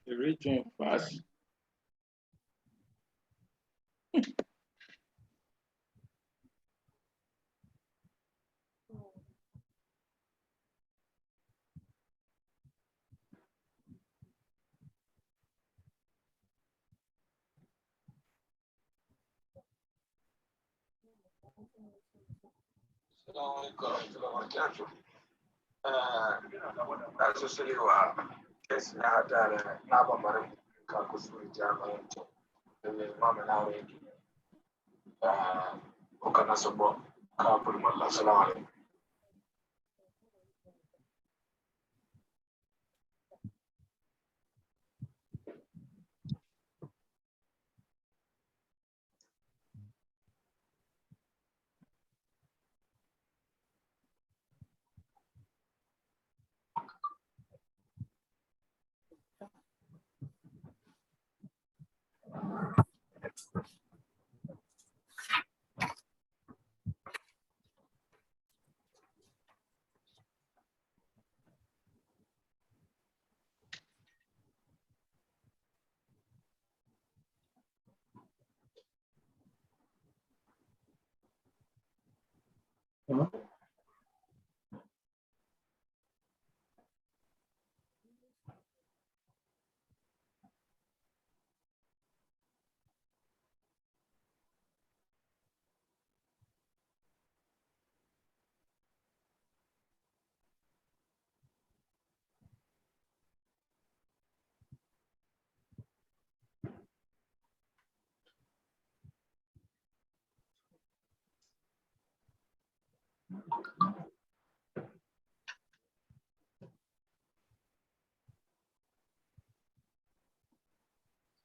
The region fast.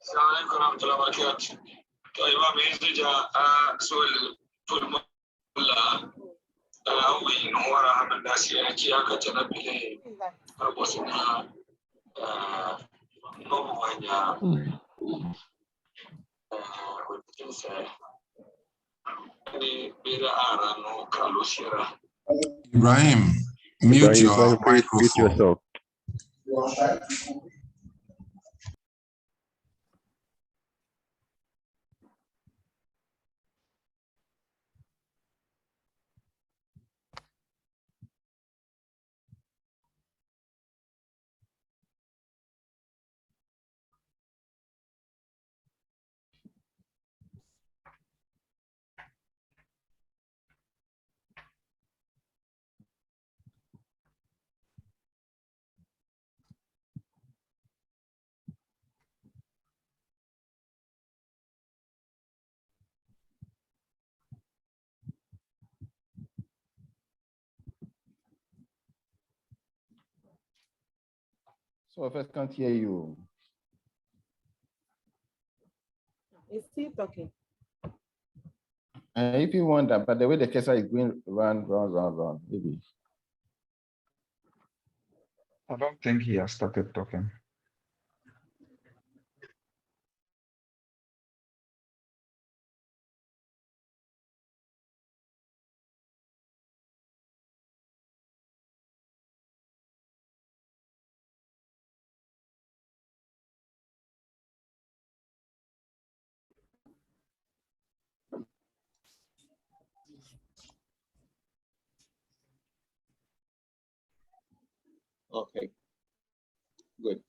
السلام عليكم ورحمة الله وبركاته. طيب بإذن جاء سؤال فورمولا أو إن هو راه من الناس يأتي أكتر بله بوسنا نوم ويا وتنسى يعني بيرا أرانو كالوسيرا. Ibrahim, mute your microphone. Mute yourself. So first can't hear you. Is still talking? If you want that, but the way the cursor is going round, maybe. I don't think he has started talking. Okay, good.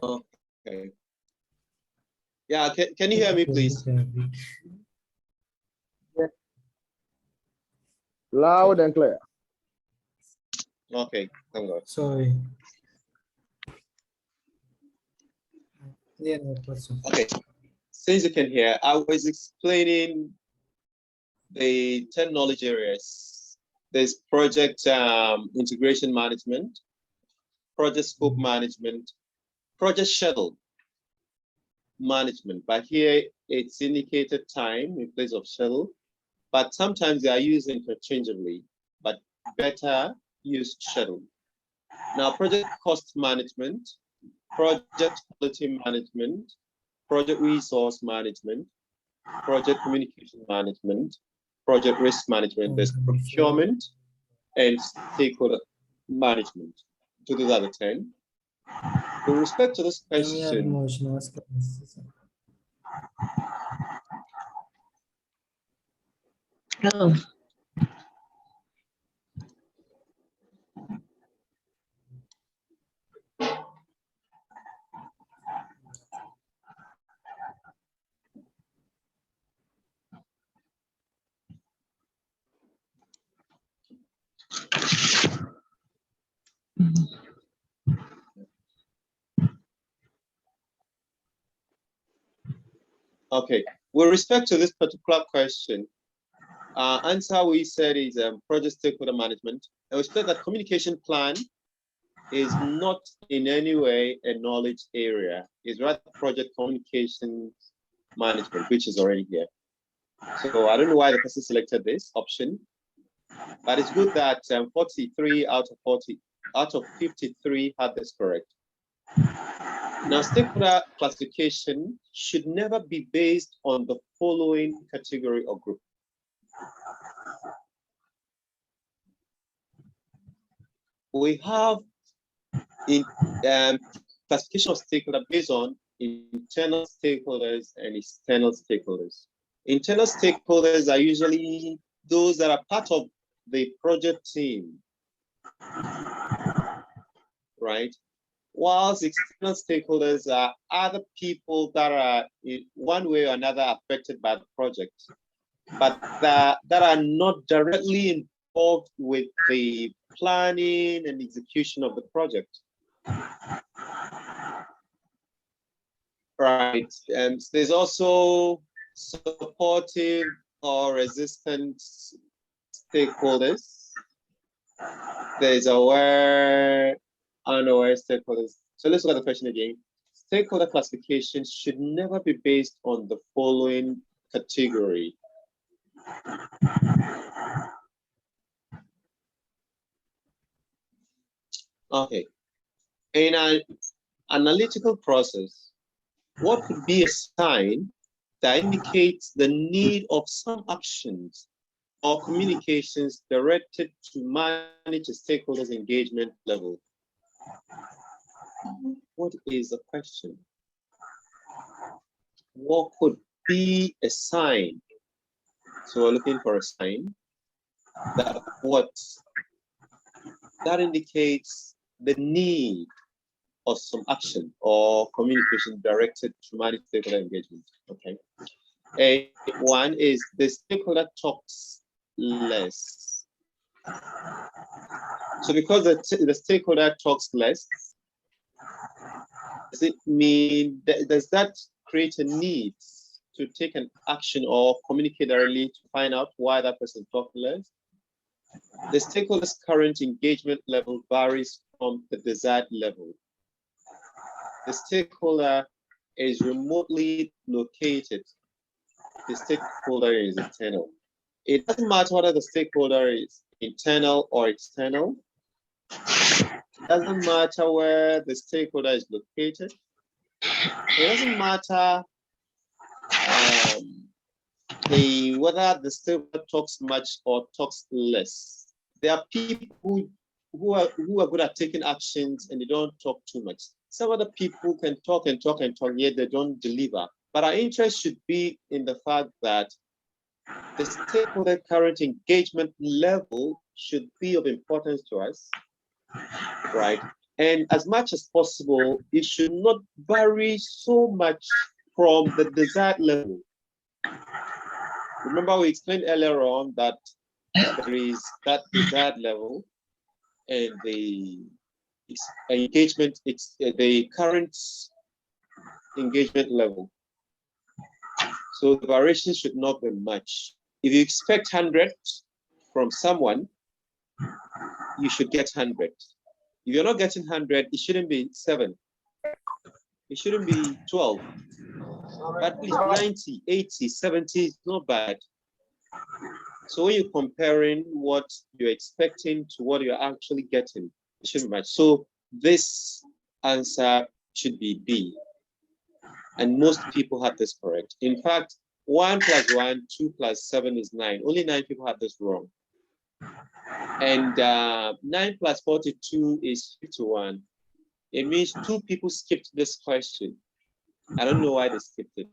Okay. Yeah, can you hear me, please? Loud and clear. Okay, thank God. Sorry. Yeah, no question. Okay, since you can hear, I was explaining the 10 knowledge areas. There's project integration management, project scope management, project schedule management. But here it's indicated time in place of schedule, but sometimes they are used interchangeably, but better use schedule. Now, project cost management, project quality management, project resource management, project communication management, project risk management, there's procurement and stakeholder management. So those are the 10. With respect to this question, okay, with respect to this particular question, answer we said is project stakeholder management. I would say that communication plan is not in any way a knowledge area. It's rather project communications management, which is already here. So I don't know why the person selected this option, but it's good that 43 out of 53 had this correct. Now, stakeholder classification should never be based on the following category or group. We have in classification of stakeholder based on internal stakeholders and external stakeholders. Internal stakeholders are usually those that are part of the project team, right? Whilst external stakeholders are other people that are in one way or another affected by the project, but that are not directly involved with the planning and execution of the project. Right, and there's also supportive or resistant stakeholders. There's aware, unaware stakeholders. So let's look at the question again. Stakeholder classification should never be based on the following category. Okay, in an analytical process, what could be a sign that indicates the need of some actions or communications directed to manage a stakeholders' engagement level? What is the question? What could be a sign? So we're looking for a sign that that indicates the need of some action or communication directed to manage stakeholder engagement. Okay. One is the stakeholder talks less. So because the stakeholder talks less, Does it mean that, does that create a need to take an action or communicate early to find out why that person is talking less? The stakeholder's current engagement level varies from the desired level. The stakeholder is remotely located. The stakeholder is internal. It doesn't matter whether the stakeholder is internal or external. It doesn't matter where the stakeholder is located. It doesn't matter whether the stakeholder talks much or talks less. There are people who are good at taking actions and they don't talk too much. Some other people can talk and talk and talk, yet they don't deliver. But our interest should be in the fact that the stakeholder current engagement level should be of importance to us, right? And as much as possible, it should not vary so much from the desired level. Remember, we explained earlier on that there is that desired level and the engagement, it's the current engagement level. So the variation should not be much. If you expect 100 from someone, you should get 100. If you're not getting 100, it shouldn't be 7. It shouldn't be 12. At least 90, 80, 70 is not bad. So when you're comparing what you're expecting to what you're actually getting, it shouldn't match. So this answer should be B. And most people have this correct. In fact, 1 + 1, 2 + 7 is 9. Only 9 people have this wrong. And 9 + 42 is 51. It means 2 people skipped this question. I don't know why they skipped it.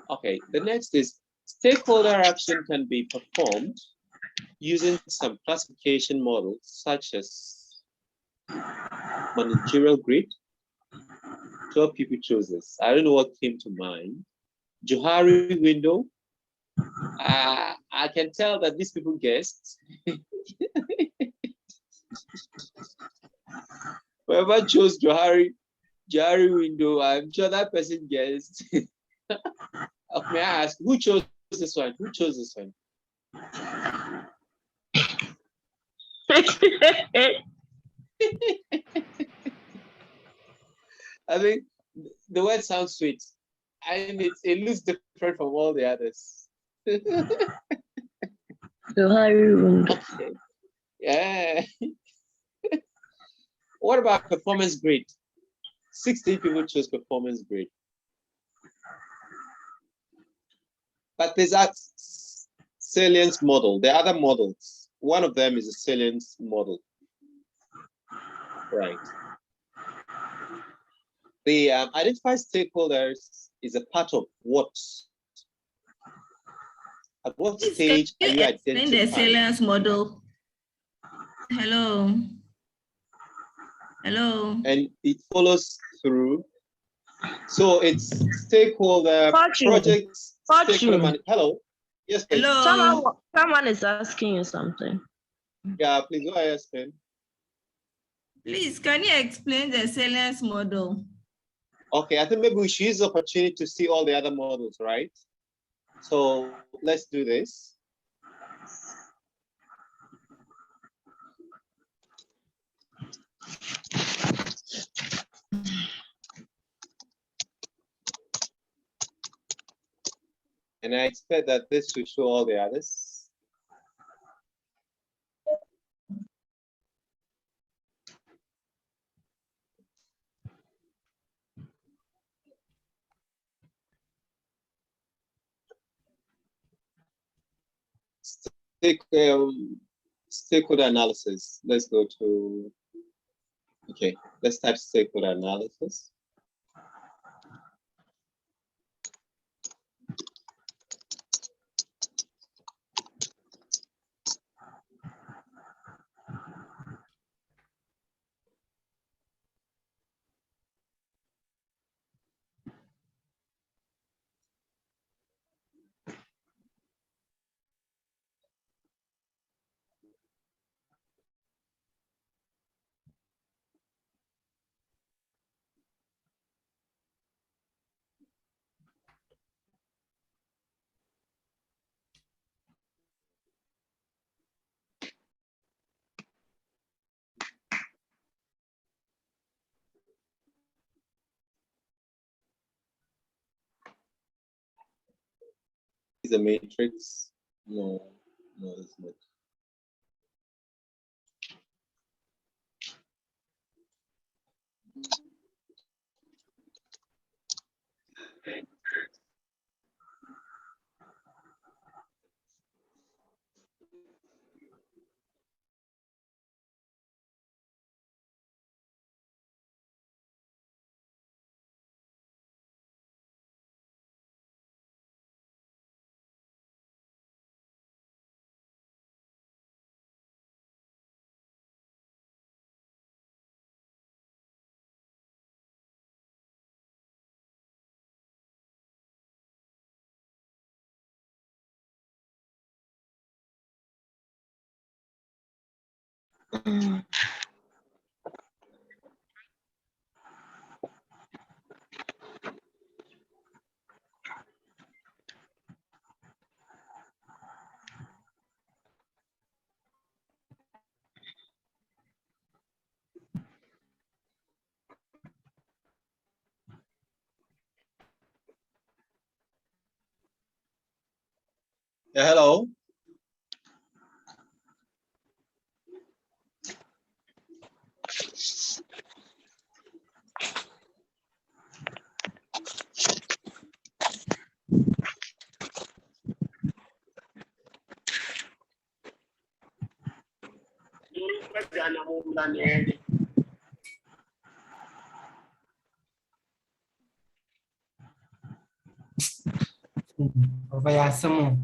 Okay, the next is stakeholder action can be performed using some classification models such as managerial grid. 12 people chose this. I don't know what came to mind. Johari window. I can tell that these people guessed. Whoever chose Johari window, I'm sure that person guessed. May I ask, who chose this one? Who chose this one? I mean, the word sounds sweet, and it looks different from all the others. Okay. Yeah. What about performance grade? 16 people chose performance grade. But there's that salience model. There are other models. One of them is a salience model. Right. The identify stakeholders is a part of what? At what stage are you identifying the salience model? Hello. Hello. And it follows through. So it's stakeholder projects. Stakeholder hello. Yes, please. Hello. Someone is asking you something. Yeah, please go ahead, Spain. Please, can you explain the salience model? Okay, I think maybe we should use the opportunity to see all the other models, right? So let's do this. And I expect that this will show all the others. Stakeholder analysis. Let's go to, okay, let's type stakeholder analysis. Is a matrix? No, it's not. Yeah, hello. Ovayasamu.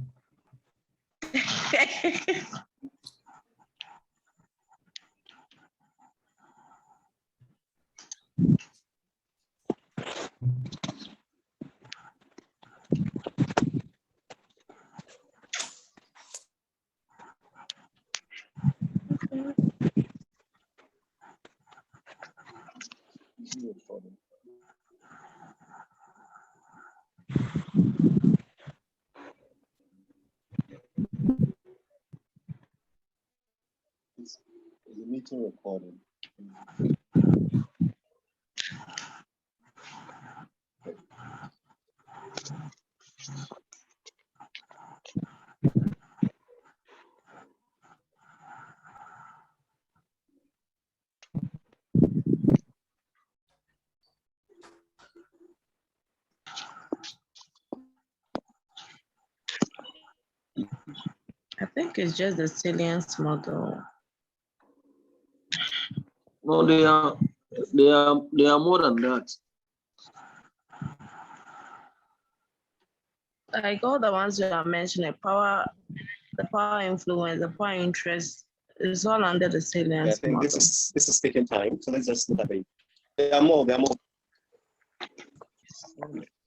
It's a meeting recording. I think it's just the salience model. No, they are more than that. Like all the ones you are mentioning, the power influence, the power interest is all under the I salience think model. this is taking time, so let's just look at it. There are more.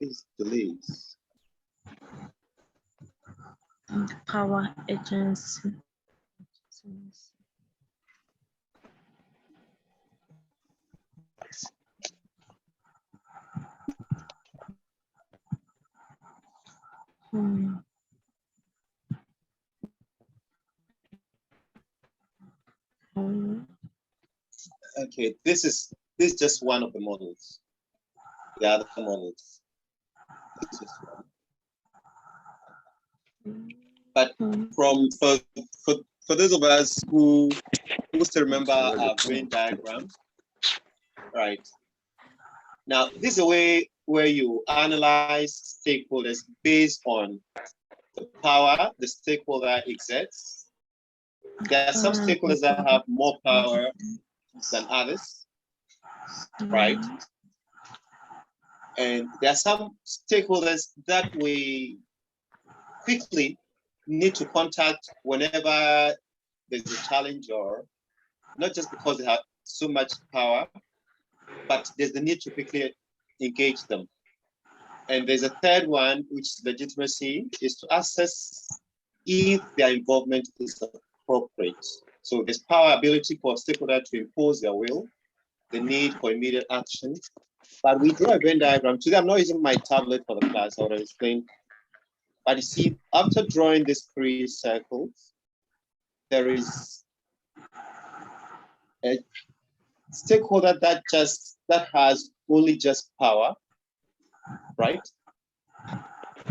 These delays. The power agency. Okay, this is just one of the models. The other models. This is one. But for those of us who still remember our Venn diagram, right? Now, this is a way where you analyze stakeholders based on the power the stakeholder exerts. There are some stakeholders that have more power than others, right? And there are some stakeholders that we quickly need to contact whenever there's a challenge, or not just because they have so much power, but there's the need to quickly engage them. And there's a third one, which is legitimacy, is to assess if their involvement is appropriate. So there's power, ability for stakeholder to impose their will, the need for immediate action. But we draw a Venn diagram. Today, I'm not using my tablet for the class, I would explain. But you see, after drawing these three circles, there is a stakeholder that has only just power, right?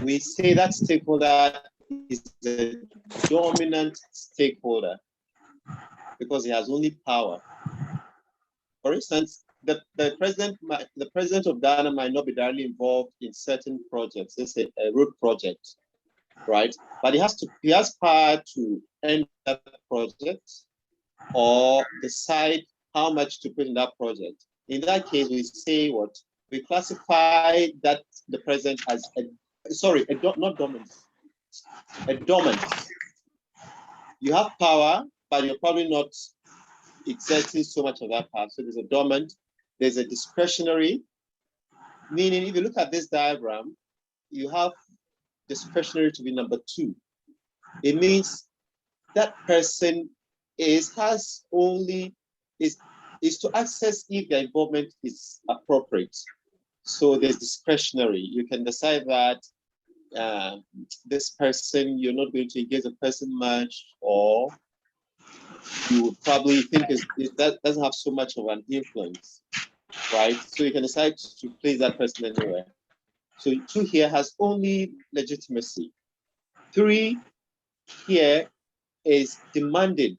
we say that stakeholder is the dominant stakeholder because he has only power. For instance, the president of Ghana might not be directly involved in certain projects. Let's say a road project, right? But he has power to end that project or decide how much to put in that project. In that case, we say what? We classify that the president as not dominant, a dormant. You have power, but you're probably not exerting so much of that power. So there's a dormant, there's a discretionary, meaning if you look at this diagram, you have discretionary to be number 2. It means that person is to access if the involvement is appropriate. So there's discretionary. You can decide that this person, you're not going to engage the person much, or you probably think that doesn't have so much of an influence, right? So you can decide to place that person anywhere. So 2 here has only legitimacy. 3 here is demanding.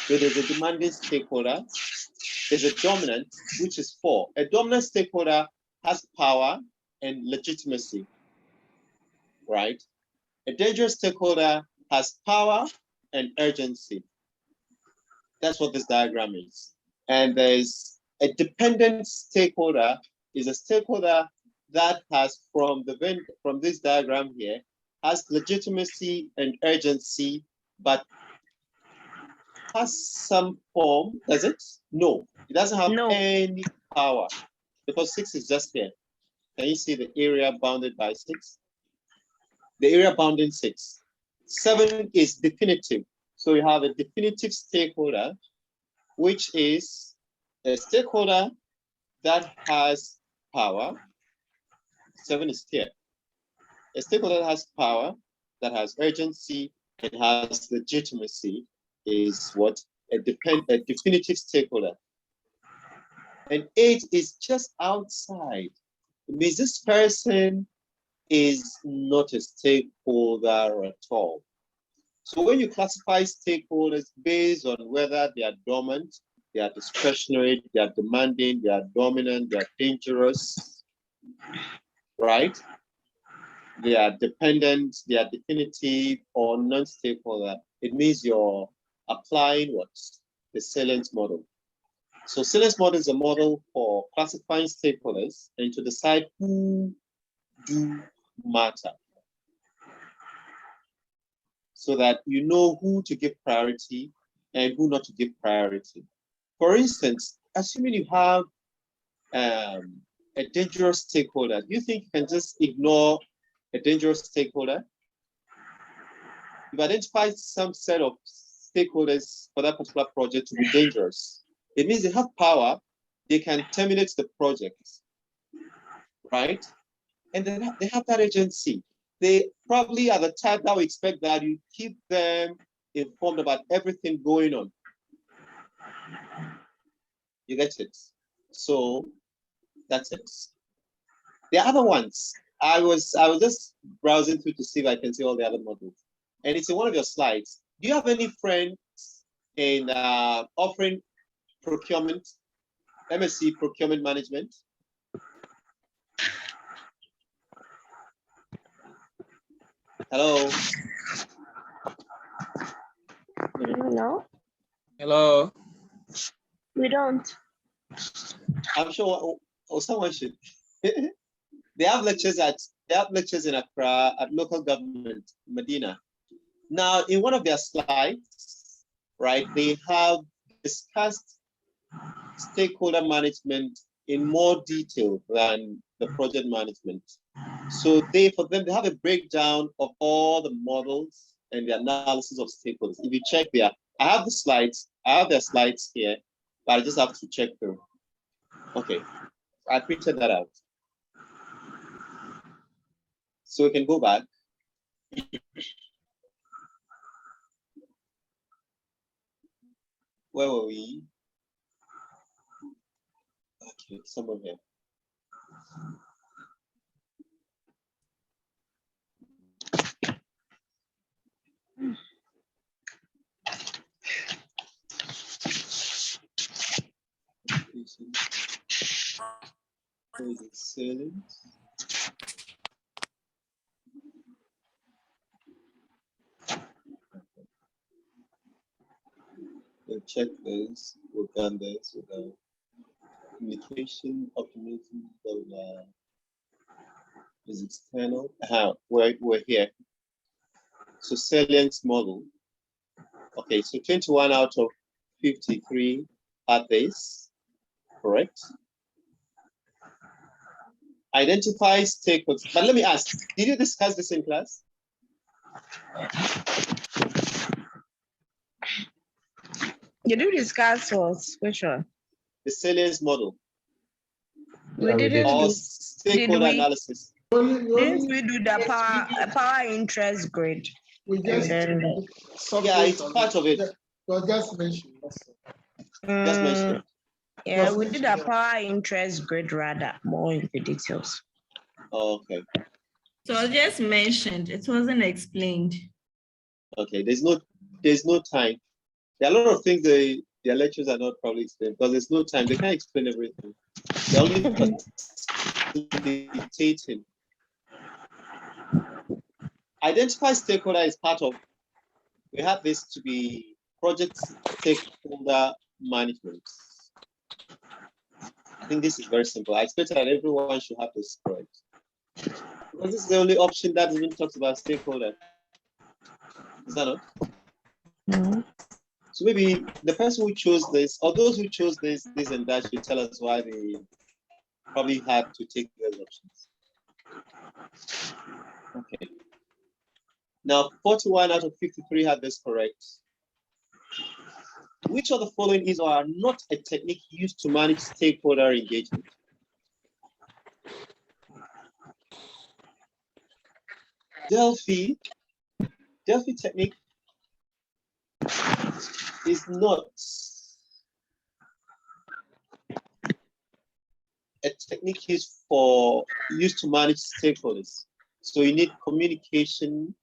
So there's a demanding stakeholder. There's a dominant, which is 4. A dominant stakeholder has power and legitimacy, right? A dangerous stakeholder has power and urgency. That's what this diagram is. And there's a dependent stakeholder is a stakeholder that has from this diagram here has legitimacy and urgency, but has some form, does it? No, it doesn't have any power because 6 is just here. Can you see the area bounded by 6? The area bounding 6. 7 is definitive. So you have a definitive stakeholder, which is a stakeholder that has power. 7 is here. A stakeholder that has power, that has urgency, and has legitimacy is what? A definitive stakeholder. And 8 is just outside. It means this person is not a stakeholder at all. So when you classify stakeholders based on whether they are dormant, they are discretionary, they are demanding, they are dominant, they are dangerous, right? They are dependent, they are definitive or non-stakeholder, it means you're applying what? The salience model. So salience model is a model for classifying stakeholders and to decide who do matter, so that you know who to give priority and who not to give priority. For instance, assuming you have a dangerous stakeholder, do you think you can just ignore a dangerous stakeholder? You've identified some set of stakeholders for that particular project to be dangerous. It means they have power, they can terminate the project, right? And then they have that agency. They probably are the type that we expect that you keep them informed about everything going on. You get it? So that's it. The other ones, I was just browsing through to see if I can see all the other models. And it's in one of your slides. Do you have any friends in offering procurement, MSc procurement management? Hello. No, Hello. we don't. I'm sure someone should. They have lectures in Accra at local government, Medina. Now, in one of their slides, right, they have discussed stakeholder management in more detail than the project management. So for them, they have a breakdown of all the models and the analysis of stakeholders. If you check there, I have their slides here, but I just have to check through. Okay, I printed that out. So we can go back. Where were we? Okay, somewhere here. Is it salient? We'll check this. We've done this. We've done communication, optimism, is external. We're here. So salience model. Okay, so 21 out of 53 had this, correct? Identify stakeholders. But let me ask, did you discuss this in class? You do discuss which one? The salience model We didn't or do. stakeholder analysis. Didn't we do the power interest grid? We just, Yeah, it's part of it. just mentioned. Just mention it. Yeah, we did a power interest grid rather, more in the details. Okay. So just mentioned, it wasn't explained. Okay, there's no time. There are a lot of things their lectures are not probably explained because there's no time. They can't explain everything. They're only facilitating. Identify stakeholder is part of. We have this to be project stakeholder management. I think this is very simple. I expect that everyone should have this correct. Because this is the only option that even talks about stakeholder. Is that not? Mm-hmm. So maybe the person who chose this, or those who chose this and that should tell us why they probably had to take those options. Okay. Now, 41 out of 53 had this correct. Which of the following is or are not a technique used to manage stakeholder engagement? Delphi technique is not a technique used to manage stakeholders. So you need communication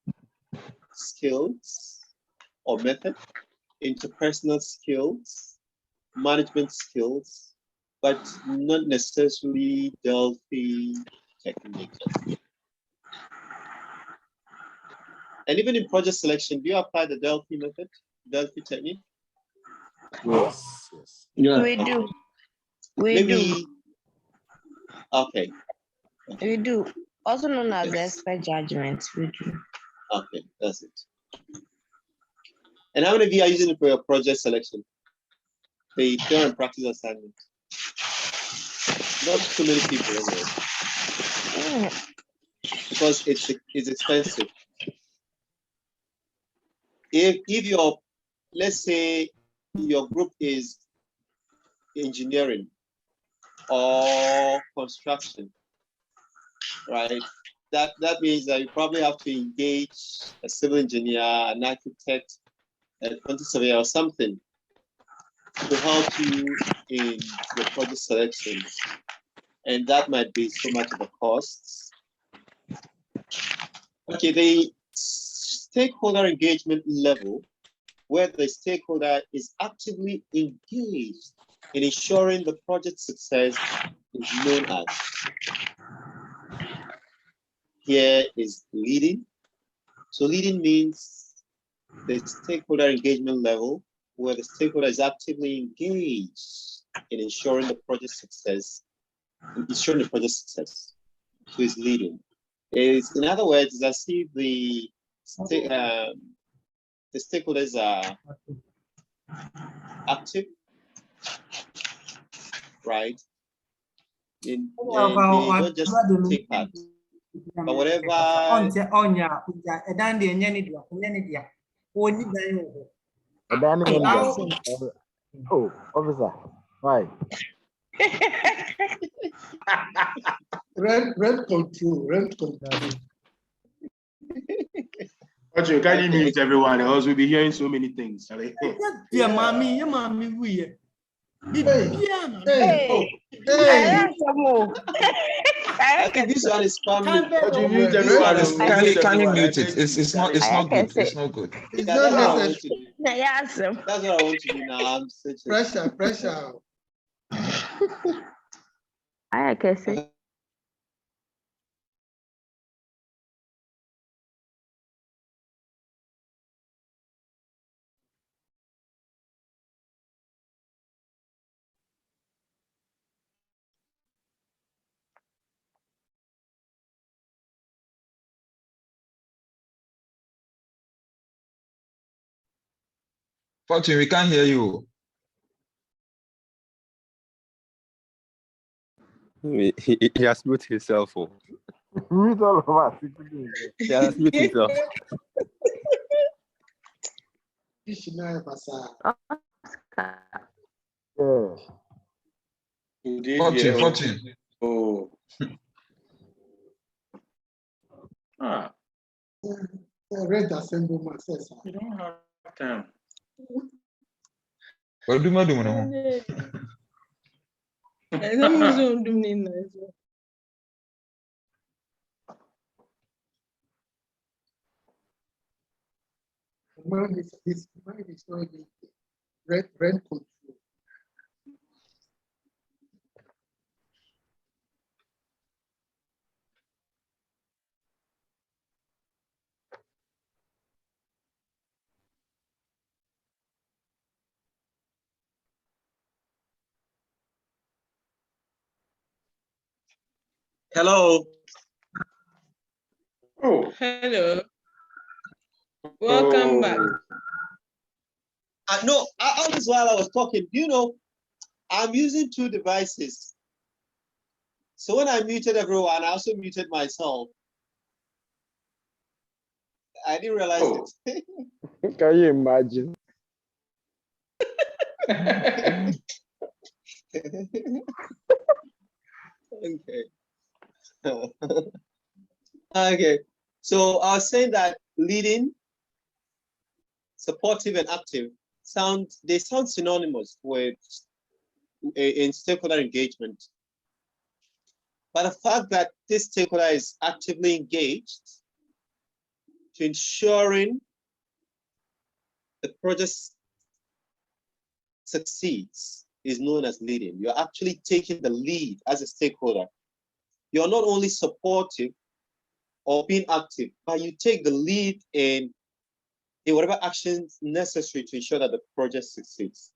skills or method, interpersonal skills, management skills, but not necessarily Delphi technique. And even in project selection, do you apply the Delphi method, Delphi technique? Yes. Yeah. We do. We do. Okay. We do. Also known as expert judgment. We do. Okay, that's it. And how many of you are using it for your project selection? The theory and practice assignment. Not too many people anyway. Because it's expensive. If your, let's say your group is engineering or construction, right? That means that you probably have to engage a civil engineer, an architect, a quantity surveyor or something to help you in your project selection. And that might be so much of a cost. Okay, the stakeholder engagement level, where the stakeholder is actively engaged in ensuring the project success, is known as. Here is leading. So leading means the stakeholder engagement level, where the stakeholder is actively engaged in ensuring the project success, So it's leading. In other words, it's as if the stakeholders are active, right? And they don't just take part, but whatever. Oh, officer, why? Rent control. Okay, can you mute everyone? Else we'll be hearing so many things. Yeah, mommy, we. Hey. I think this one is family. Can you mute it? It's not good. It's not good. It's Yeah, not necessary. That's what I want to do now. I'm searching. Pressure. I can say. Fortune, we can't hear you. He has muted himself. Oh. Mute all of us. He has muted himself. Yeah. Fortune. Oh. Red assembly says. We don't have time. What do you do? Mine is not red control. Hello. Oh. Hello. Welcome back. No, all this while I was talking, I'm using two devices. So when I muted everyone, I also muted myself. I didn't realize it. Can you imagine? Okay. Okay. So I was saying that leading, supportive, and active sound synonymous with in stakeholder engagement. But the fact that this stakeholder is actively engaged to ensuring the project succeeds is known as leading. You're actually taking the lead as a stakeholder. You're not only supportive or being active, but you take the lead in whatever actions necessary to ensure that the project succeeds.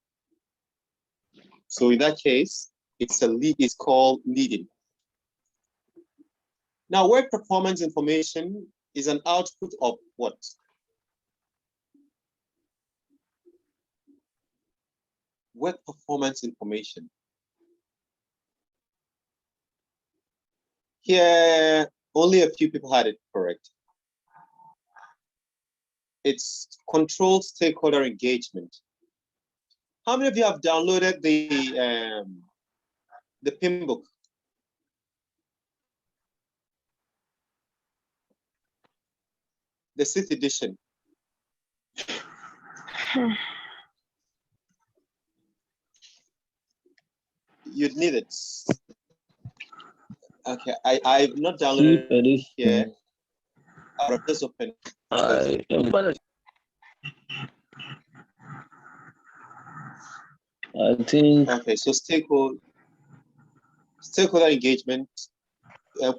So in that case, it's called leading. Now, work performance information is an output of what? Work performance information. Here, only a few people had it correct. It's controlled stakeholder engagement. How many of you have downloaded the PIM book? The 6th edition. You'd need it. Okay, I've not downloaded it here. I'll just open it. I think. Okay, so stakeholder engagement,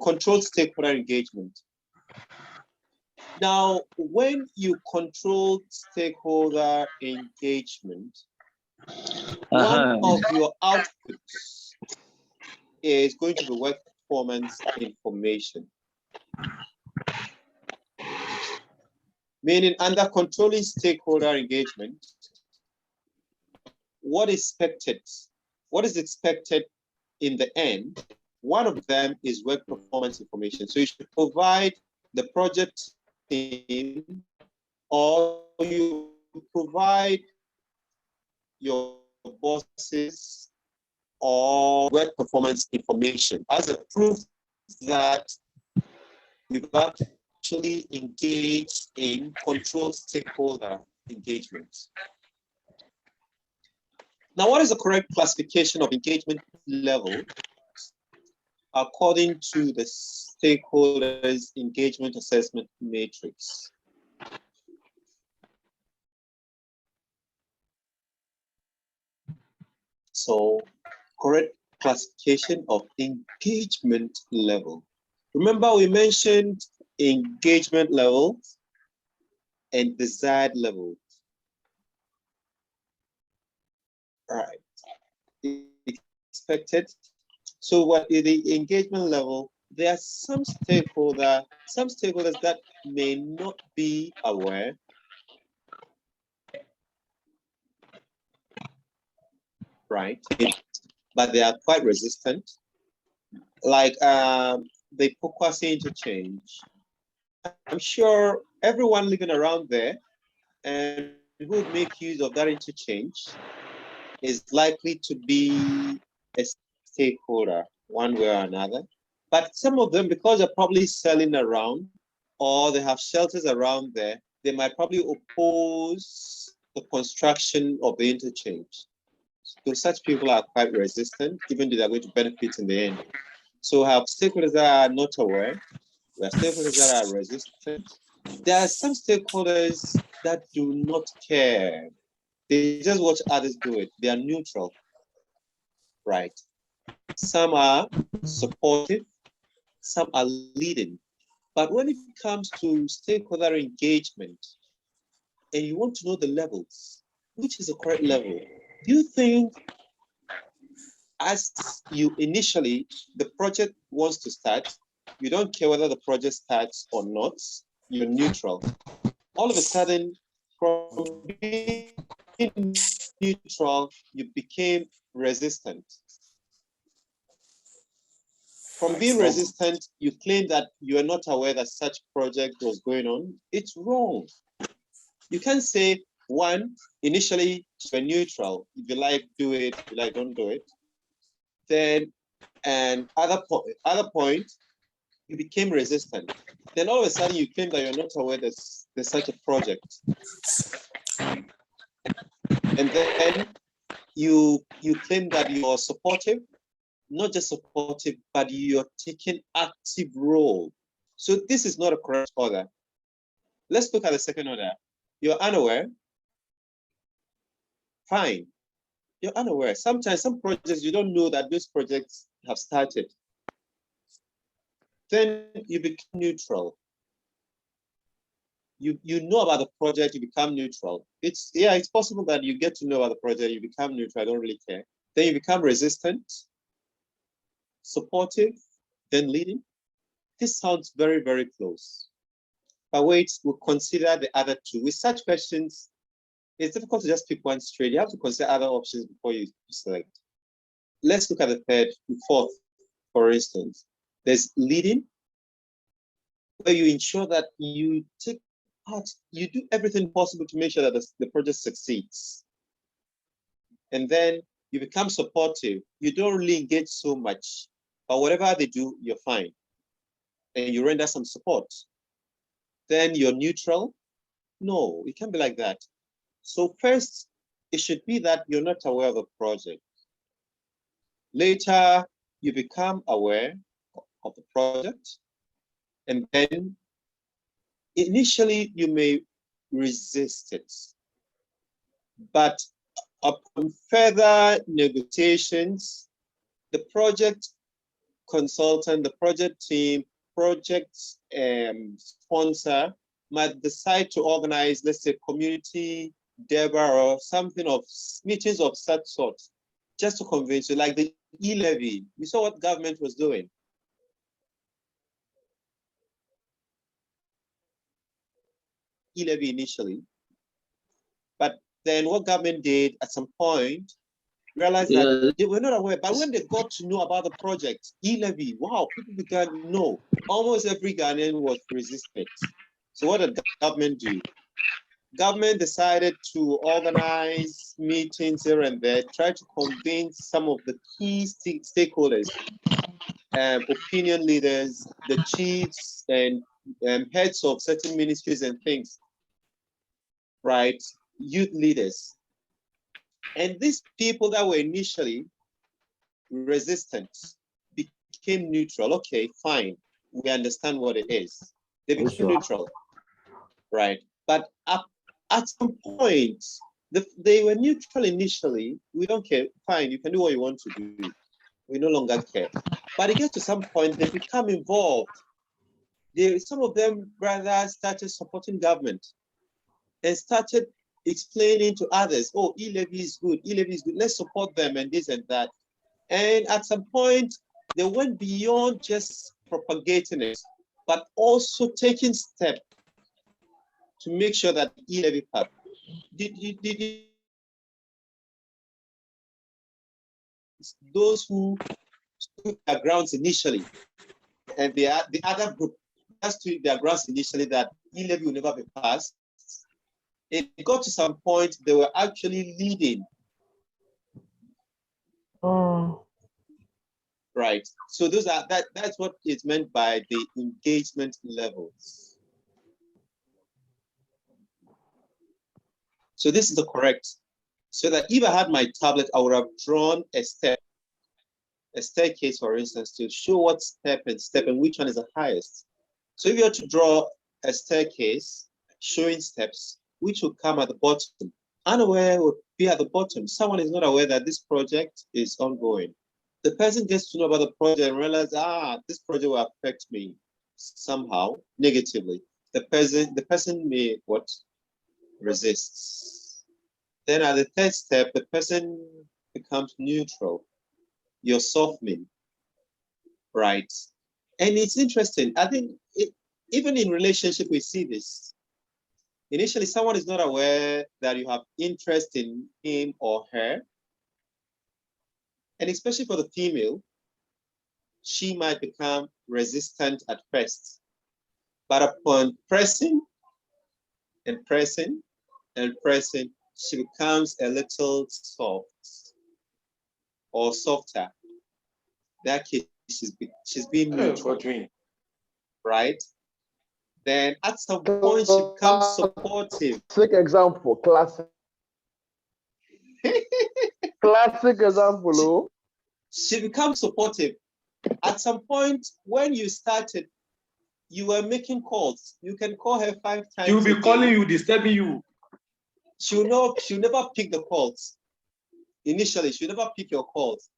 controlled stakeholder engagement. Now, when you control stakeholder engagement, one of your outputs is going to be work performance information. Meaning, under controlling stakeholder engagement, what is expected in the end, one of them is work performance information. So you should provide the project team, or you provide your bosses or work performance information as a proof that we've actually engaged in controlled stakeholder engagement. Now, what is the correct classification of engagement level according to the stakeholders engagement assessment matrix? So, correct classification of engagement level. Remember, we mentioned engagement levels and desired levels. All right. Expected. So what is the engagement level? There are some stakeholders that may not be aware. Right. But they are quite resistant. Like the Pokwasi interchange. I'm sure everyone living around there and who would make use of that interchange is likely to be a stakeholder one way or another. But some of them, because they're probably selling around or they have shelters around there, they might probably oppose the construction of the interchange. So such people are quite resistant, even though they're going to benefit in the end. So we have stakeholders that are not aware. We have stakeholders that are resistant. There are some stakeholders that do not care. They just watch others do it. They are neutral, right? Some are supportive, some are leading. But when it comes to stakeholder engagement, and you want to know the levels, which is the correct level, do you think as you initially, the project wants to start, you don't care whether the project starts or not, you're neutral. All of a sudden, from being neutral, you became resistant. From being resistant, you claim that you are not aware that such project was going on. It's wrong. You can say, one, initially, you're neutral. If you like, do it. If you like, don't do it. Then, and other point, you became resistant. Then all of a sudden, you claim that you're not aware there's such a project. And then you claim that you're supportive, not just supportive, but you're taking active role. So this is not a correct order. Let's look at the second order. You're unaware. Fine. You're unaware. Sometimes some projects, you don't know that those projects have started. Then you become neutral. You know about the project, you become neutral. It's possible that you get to know about the project, you become neutral, I don't really care. Then you become resistant, supportive, then leading. This sounds very, very close. But wait, we'll consider the other two. With such questions, it's difficult to just pick one straight. You have to consider other options before you select. Let's look at the third and fourth, for instance. There's leading, where you ensure that you take part, you do everything possible to make sure that the project succeeds. And then you become supportive. You don't really engage so much, but whatever they do, you're fine. And you render some support. Then you're neutral. No, it can't be like that. So first, it should be that you're not aware of the project. Later, you become aware of the project. And then initially you may resist it. But upon further negotiations, the project consultant, the project team, project sponsor might decide to organize, let's say, community DEBA or something of meetings of such sort, just to convince you, like the e-levy. You saw what government was doing. E-levy initially, but then what government did at some point, realized that they were not aware, but when they got to know about the project, e-levy, wow, people began to know. Almost every Ghanaian was resistant. So what did government do? Government decided to organize meetings here and there, try to convince some of the key stakeholders, opinion leaders, the chiefs and heads of certain ministries and things, right? Youth leaders. And these people that were initially resistant became neutral. Okay, fine. We understand what it is. They became neutral, right? But at some point, they were neutral initially. We don't care. Fine, you can do what you want to do. We no longer care. But it gets to some point, they become involved. Some of them rather started supporting government and started explaining to others, oh, e-levy is good, e-levy is good, let's support them and this and that. And at some point, they went beyond just propagating it, but also taking steps to make sure that e-levy part. Those who stood their grounds initially, and the other group that stood their grounds initially that e-levy will never be passed, it got to some point they were actually leading. Right. So that's what is meant by the engagement levels. So this is the correct. So that if I had my tablet, I would have drawn a staircase, for instance, to show what step and which one is the highest. So if you were to draw a staircase showing steps, which will come at the bottom, unaware would be at the bottom. Someone is not aware that this project is ongoing. The person gets to know about the project and realize, this project will affect me somehow negatively. The person may resists. Then at the third step, the person becomes neutral. You're softening, right? And it's interesting. I think even in relationship, we see this. Initially, someone is not aware that you have interest in him or her. And especially for the female, she might become resistant at first. But upon pressing and pressing and pressing, she becomes a little soft or softer. That case, she's being neutral, right? Then at some point, she becomes supportive. Classic example, classic. Classic example. She becomes supportive. At some point, when you started, you were making calls. You can call her 5 times. She will be calling you, disturbing you. She'll never pick the calls. Initially, she'll never pick your calls.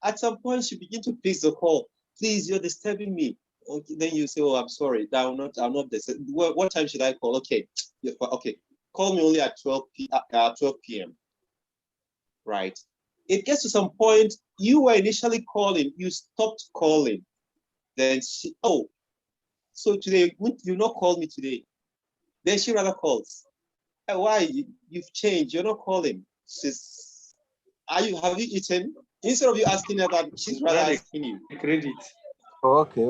At some point, she begin to pick the call. Please, you're disturbing me. Okay, then you say, oh, I'm sorry. I'm not disturb. What time should I call? Okay, okay. Call me only at 12 p.m. Right. It gets to some point, you were initially calling, you stopped calling. Then she, so today, you not call me today. Then she rather calls. Why? You've changed, you're not calling. She's, have you eaten? Instead of you asking her that, she's rather asking you. Credit. Okay.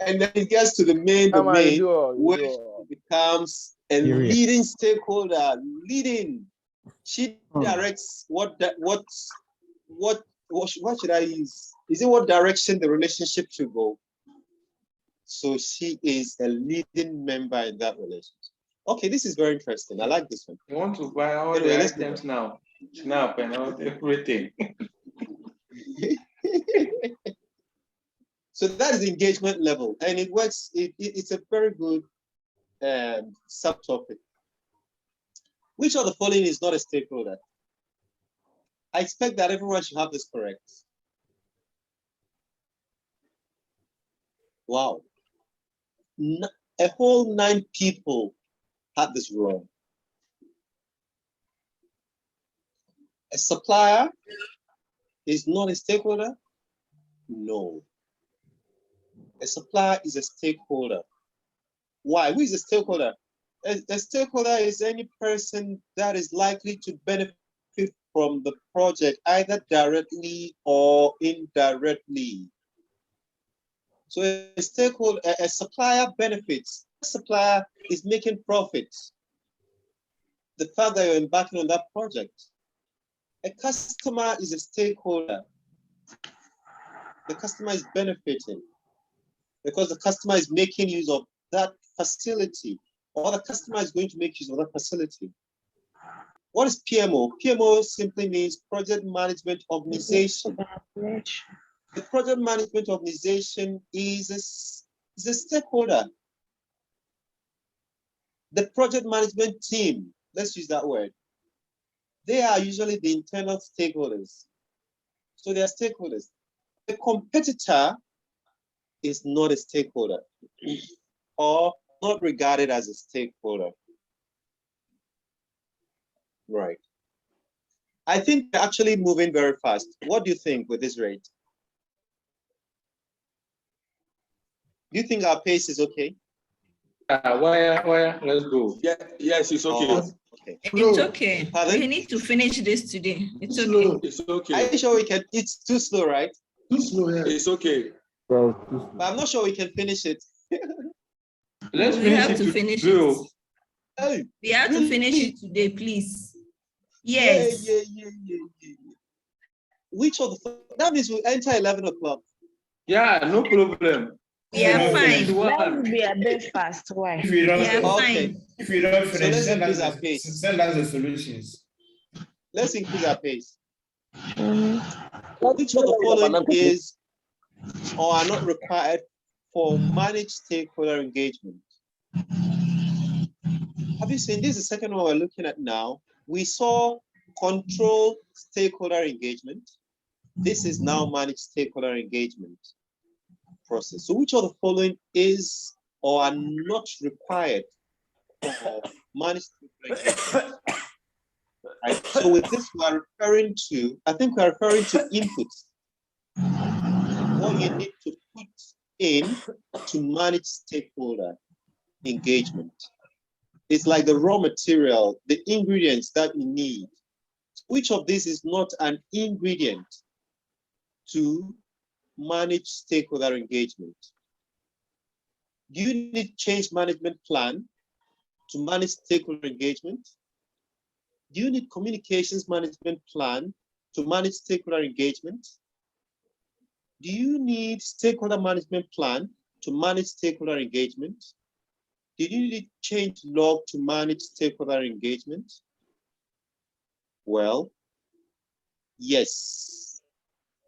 And then it gets to the main domain, which becomes a leading stakeholder, leading. She directs what should I use? Is it what direction the relationship should go? So she is a leading member in that relationship. Okay, this is very interesting. I like this one. You want to buy all the items now, snap and all everything. So that is engagement level, and it works. It's a very good subtopic. Which of the following is not a stakeholder? I expect that everyone should have this correct. Wow. A whole 9 people had this wrong. A supplier is not a stakeholder? No. A supplier is a stakeholder. Why? Who is a stakeholder? A stakeholder is any person that is likely to benefit from the project, either directly or indirectly. So a stakeholder, a supplier benefits. A supplier is making profits. The fact that you're embarking on that project. A customer is a stakeholder. The customer is benefiting because the customer is making use of that facility, or the customer is going to make use of that facility. What is PMO? PMO simply means Project Management Organization. The Project Management Organization is a stakeholder. The Project Management Team, let's use that word, they are usually the internal stakeholders. So they are stakeholders. The competitor is not a stakeholder or not regarded as a stakeholder. Right. I think we're actually moving very fast. What do you think with this rate? Do you think our pace is okay? Where? Let's go. Yeah, yes, it's okay. Oh, okay. It's okay. Pardon? We need to finish this today. It's okay. Slow. It's Are okay. you sure we can? It's too slow, right? Too slow, yeah. It's okay. Well, But I'm not sure we can finish it. Let's We finish have it to finish today. it. Oh, We have to really? finish it today, please. Yes. Yeah. Which of the, that means we enter 11 o'clock. Yeah, no problem. We are Let's fine. be a bit fast. Why? If we don't, We are Okay. fine. if we don't So finish, let's send increase us, our the, pace. send us the solutions. Let's increase our pace. Mhm. Which of the following is or are not required for managed stakeholder engagement? Have you seen this? Is the second one we're looking at now. We saw control stakeholder engagement. This is now managed stakeholder engagement process. So which of the following is or are not required for managed stakeholder engagement? Right. So with this, we are referring to, I think we are referring to inputs. What you need to put in to manage stakeholder engagement. It's like the raw material, the ingredients that you need. Which of these is not an ingredient to manage stakeholder engagement? Do you need change management plan to manage stakeholder engagement? Do you need communications management plan to manage stakeholder engagement? Do you need stakeholder management plan to manage stakeholder engagement? Do you need change log to manage stakeholder engagement? Well, yes,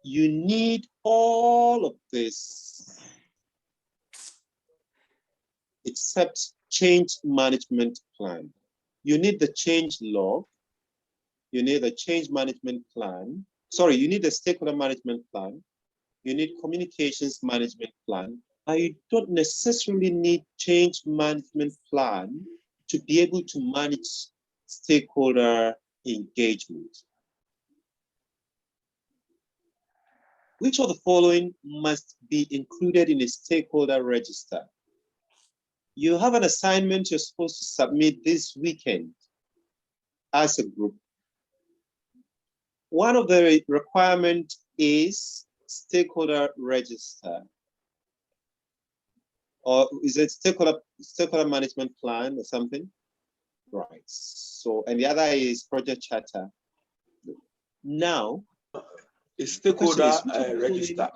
you need all of this except change management plan. You need the change log, you need the change management plan. Sorry, you need the stakeholder management plan, you need communications management plan, and you don't necessarily need change management plan to be able to manage stakeholder engagement. Which of the following must be included in a stakeholder register? You have an assignment you're supposed to submit this weekend as a group. One of the requirements is stakeholder register. Or is it stakeholder management plan or something? Right. So, and the other is project charter. Now, It's stakeholder register.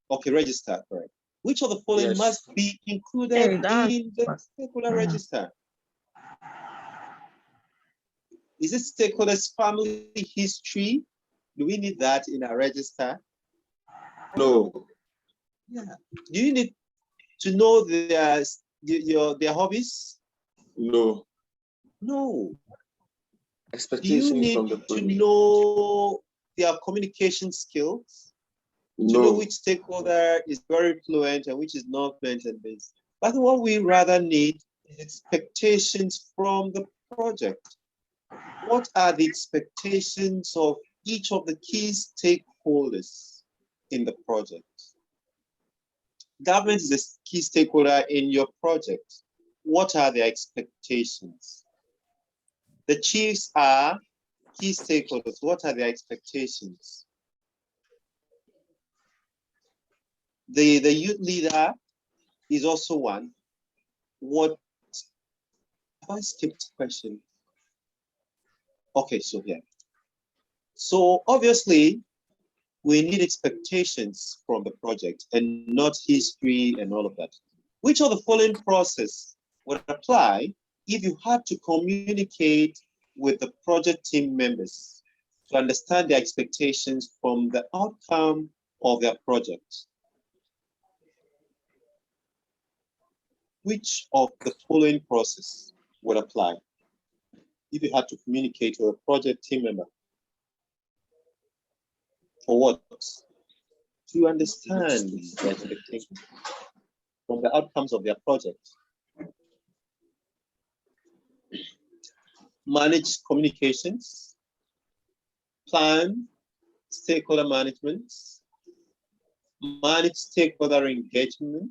Okay, register, correct. Which of the following Yes. must be included in the stakeholder register? Is it stakeholders' family history? Do we need that in our register? No. Yeah. Do you need to know their hobbies? No. No. Do you Expectations need from the to project. know their communication skills? To know No. which stakeholder is very fluent and which is not fluent in this. But what we rather need is expectations from the project. What are the expectations of each of the key stakeholders in the project? Government is a key stakeholder in your project. What are their expectations? The chiefs are key stakeholders. What are their expectations? The youth leader is also one. What, have I skipped question? Okay, so yeah. So obviously, we need expectations from the project and not history and all of that. Which of the following process would apply if you had to communicate with the project team members to understand their expectations from the outcome of their project? Which of the following process would apply if you had to communicate with a project team member? For what? To understand the expectations from the outcomes of their project. Manage communications, plan stakeholder management, manage stakeholder engagement,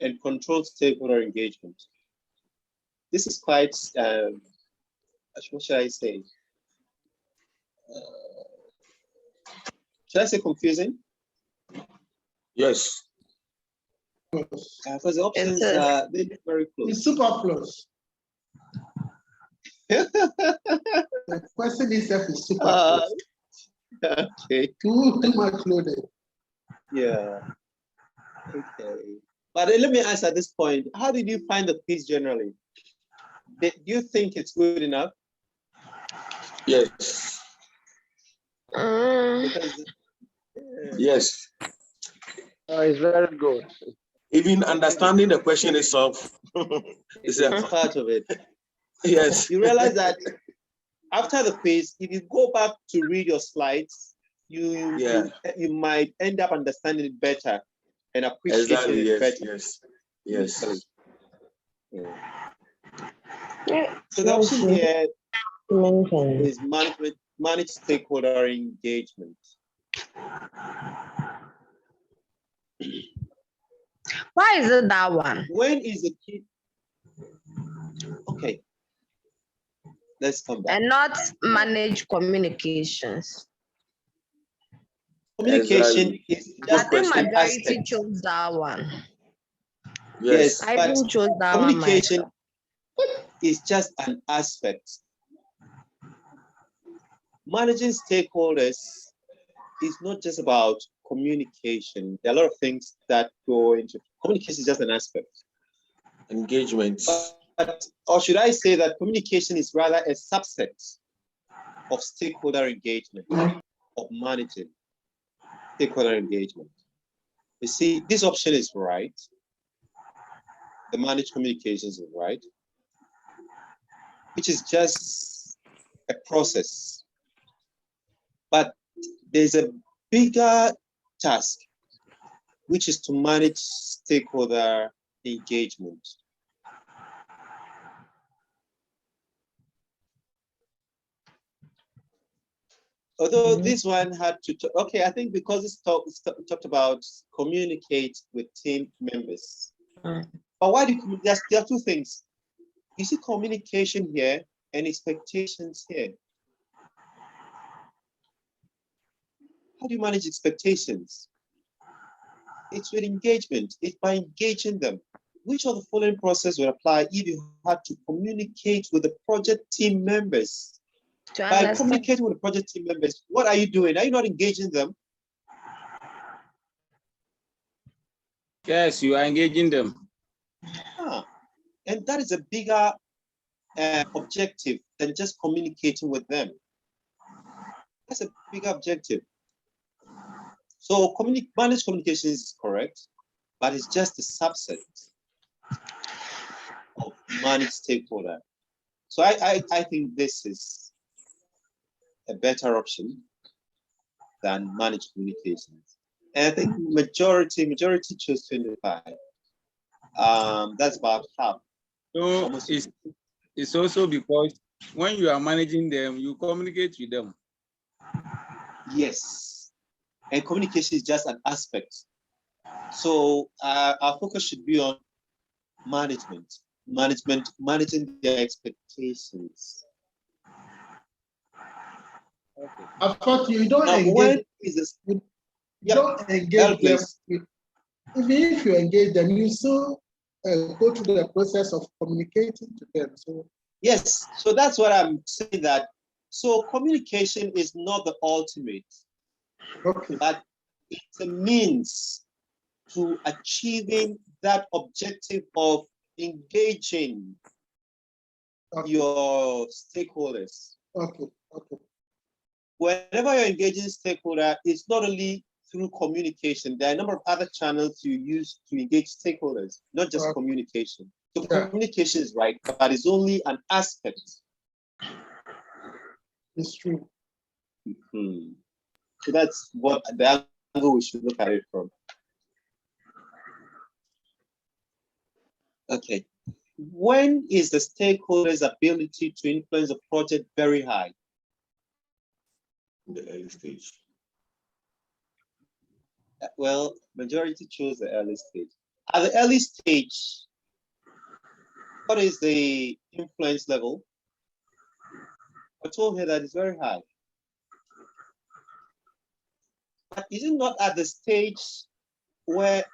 and control stakeholder engagement. This is quite, what should I say? Should I say confusing? Yes. Because the options are very close. It's superfluous. The question itself is superfluous. Okay. Too much loaded. Yeah. Okay. But let me ask at this point, how did you find the piece generally? Did you think it's good enough? Yes. Because, Yes. It's very good. Even understanding the question itself is it's part of it. Yes. You realize that after the quiz, if you go back to read your slides, you might end up understanding it better and appreciating it better. Yes. So the option here is manage stakeholder engagement. Why is it that one? When is the key? Okay. Let's come back. And not manage communications. Communication is just I think an majority aspect. chose that one. Yes, I but even chose that communication one is just an aspect. Managing stakeholders is not just about communication. There are a lot of things that go into communication. Is just an aspect. Engagement. Or should I say that communication is rather a subset of stakeholder engagement, of managing stakeholder engagement. You see, this option is right. The managed communications is right, which is just a process. But there's a bigger task, which is to manage stakeholder engagement. Although this one had to, okay, I think because it's talked about communicate with team members. But why do you, there are two things. You see communication here and expectations here. How do you manage expectations? It's with engagement. It's by engaging them. Which of the following process would apply if you had to communicate with the project team members? By communicating with the project team members, what are you doing? Are you not engaging them? Yes, you are engaging them. And that is a bigger objective than just communicating with them. That's a bigger objective. So managed communication is correct, but it's just a subset of managed stakeholder. So I think this is a better option than managed communications. And I think majority chose 25. That's about half. So it's also because when you are managing them, you communicate with them. Yes, and communication is just an aspect. So our focus should be on managing their expectations. Okay. I thought you don't engage. You don't engage them. Even if you engage them, you still go through the process of communicating to them. So yes, so that's what I'm saying. That so communication is not the ultimate, but it's a means to achieving that objective of engaging your stakeholders. Okay. Whenever you're engaging stakeholder, it's not only through communication. There are a number of other channels you use to engage stakeholders, not just communication. So communication is right, but it's only an aspect. It's true. So that's what the angle we should look at it from. Okay. When is the stakeholders' ability to influence a project very high? In the early stage. Well, majority chose the early stage. At the early stage, what is the influence level? I told her that it's very high. But is it not at the stage where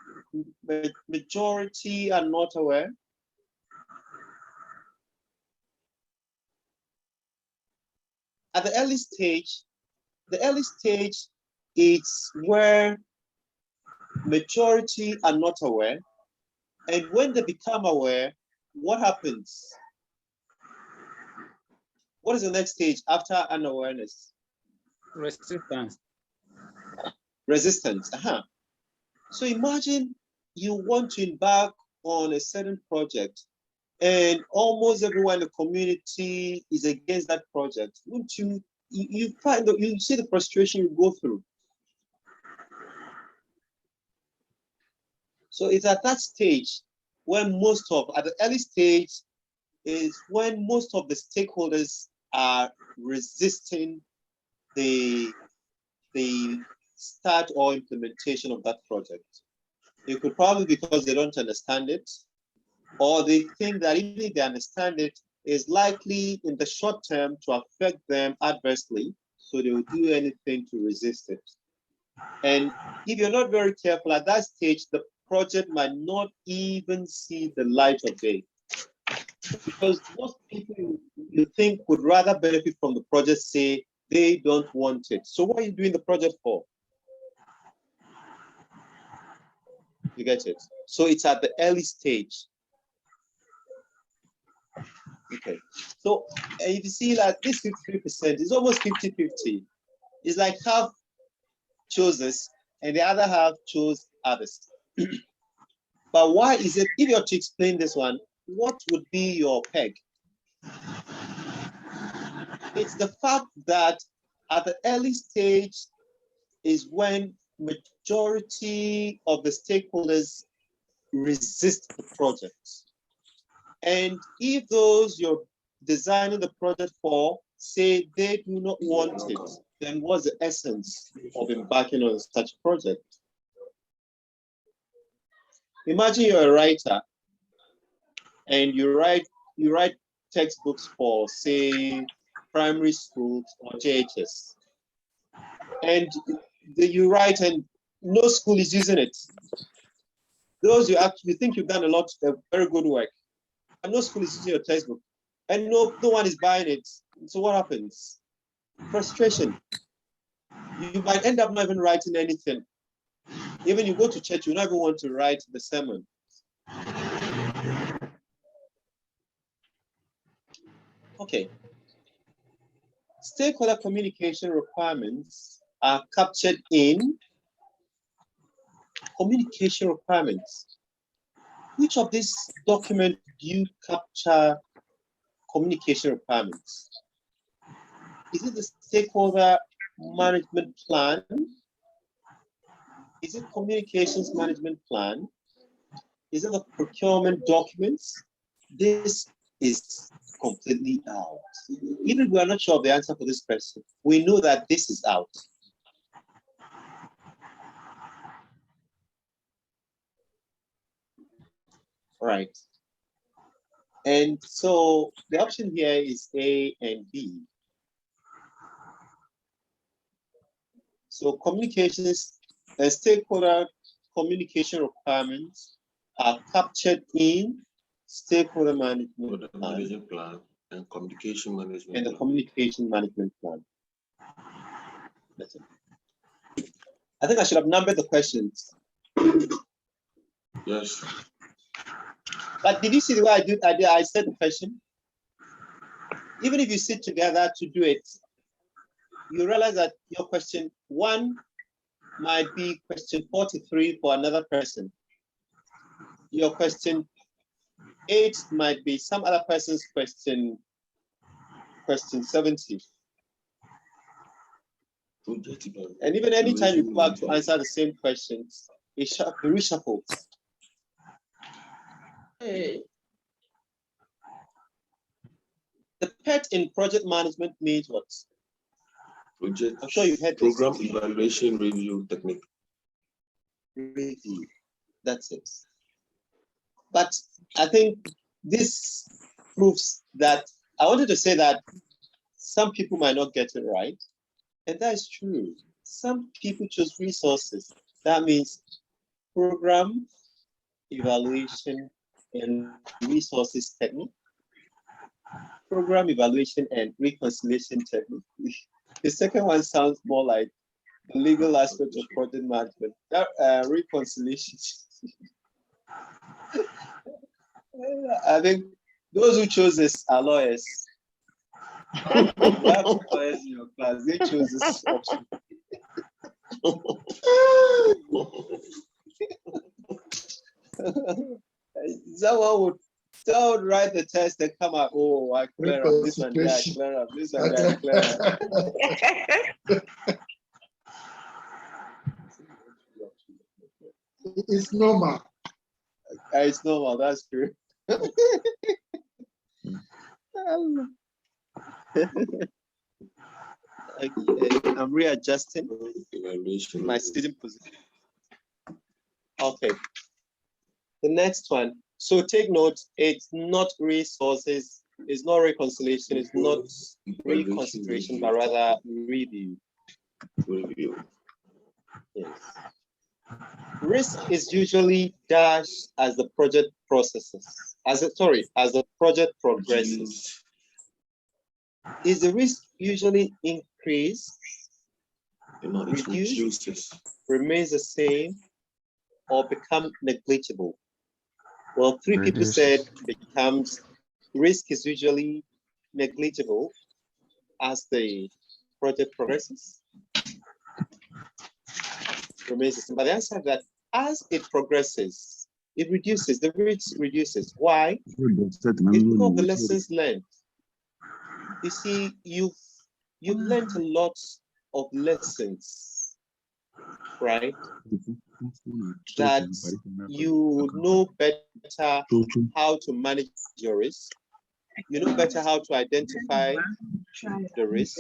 the majority are not aware? At the early stage is where majority are not aware. And when they become aware, what happens? What is the next stage after unawareness? Resistance. Resistance. So imagine you want to embark on a certain project and almost everyone in the community is against that project. Wouldn't you find that you see the frustration you go through? So it's at that stage when at the early stage is when most of the stakeholders are resisting the start or implementation of that project. It could probably be because they don't understand it, or they think that even if they understand it, is likely in the short term to affect them adversely, so they will do anything to resist it. And if you're not very careful at that stage, the project might not even see the light of day. Because most people you think would rather benefit from the project say they don't want it. So what are you doing the project for? You get it? So it's at the early stage. Okay. So if you see that this 53% is almost 50-50. It's like half chose this and the other half chose others. But why is it, if you were to explain this one, what would be your peg? It's the fact that at the early stage is when majority of the stakeholders resist the project. And if those you're designing the project for say they do not want it, then what's the essence of embarking on such a project? Imagine you're a writer and you write textbooks for, say, primary schools or JHS. And you write and no school is using it. Those you actually think you've done a lot of very good work, and no school is using your textbook, and no one is buying it. So what happens? Frustration. You might end up not even writing anything. Even you go to church, you don't even want to write the sermon. Okay. Stakeholder communication requirements are captured in communication requirements. Which of these documents do you capture communication requirements? Is it the stakeholder management plan? Is it communications management plan? Is it the procurement documents? This is completely out. Even if we are not sure of the answer for this question, we know that this is out. Right. And so the option here is A and B. So communications and stakeholder communication requirements are captured in stakeholder management plan and communication management. And the communication management plan. That's it. I think I should have numbered the questions. Yes. But did you see the way I said the question? Even if you sit together to do it, you realize that your question 1 might be question 43 for another person. Your question 8 might be some other person's question 70. And even anytime you go back to answer the same questions, it reshuffles. Hey. The PET in project management means what? Project. I'm sure you've heard Program this. evaluation review technique. Review. That's it. But I think this proves that I wanted to say that some people might not get it right. And that is true. Some people choose resources. That means program evaluation and resources technique. Program evaluation and reconciliation technique. The second one sounds more like the legal aspect of project management. That reconciliation. I think those who chose this are lawyers. You have lawyers in your class. They chose this option. Someone would write the test and come out. Oh, I clear up this one. Yeah, I clear up this one. Yeah, I clear up. It's normal. It's normal. That's true. Okay, I'm readjusting my sitting position. Okay. The next one. So take note, it's not resources, it's not reconciliation, it's not reconsideration, but rather review. Review. Yes. Risk is usually dashed as the project processes. As the project progresses. Is the risk usually increased, reduced, remains the same, or become negligible? Well, three people said becomes risk is usually negligible as the project progresses. Remains the same. But the answer is that as it progresses, it reduces, the risk reduces. Why? It's because of the lessons learned. You see, you've learned a lot of lessons, right? That you know better how to manage your risk. You know better how to identify the risk,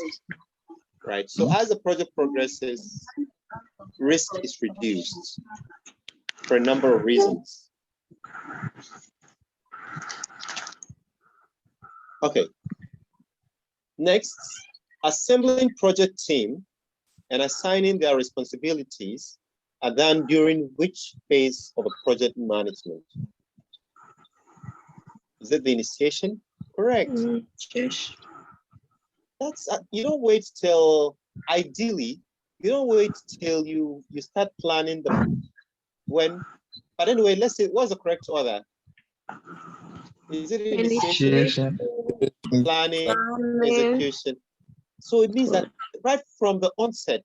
right? So as the project progresses, risk is reduced for a number of reasons. Okay. Next, assembling project team and assigning their responsibilities are done during which phase of a project management? Is it the initiation? Correct. Yes. That's you don't wait till, ideally, you don't wait till you start planning the when. But anyway, let's say, what's the correct order? Is it initiation, planning, execution? So it means that right from the onset,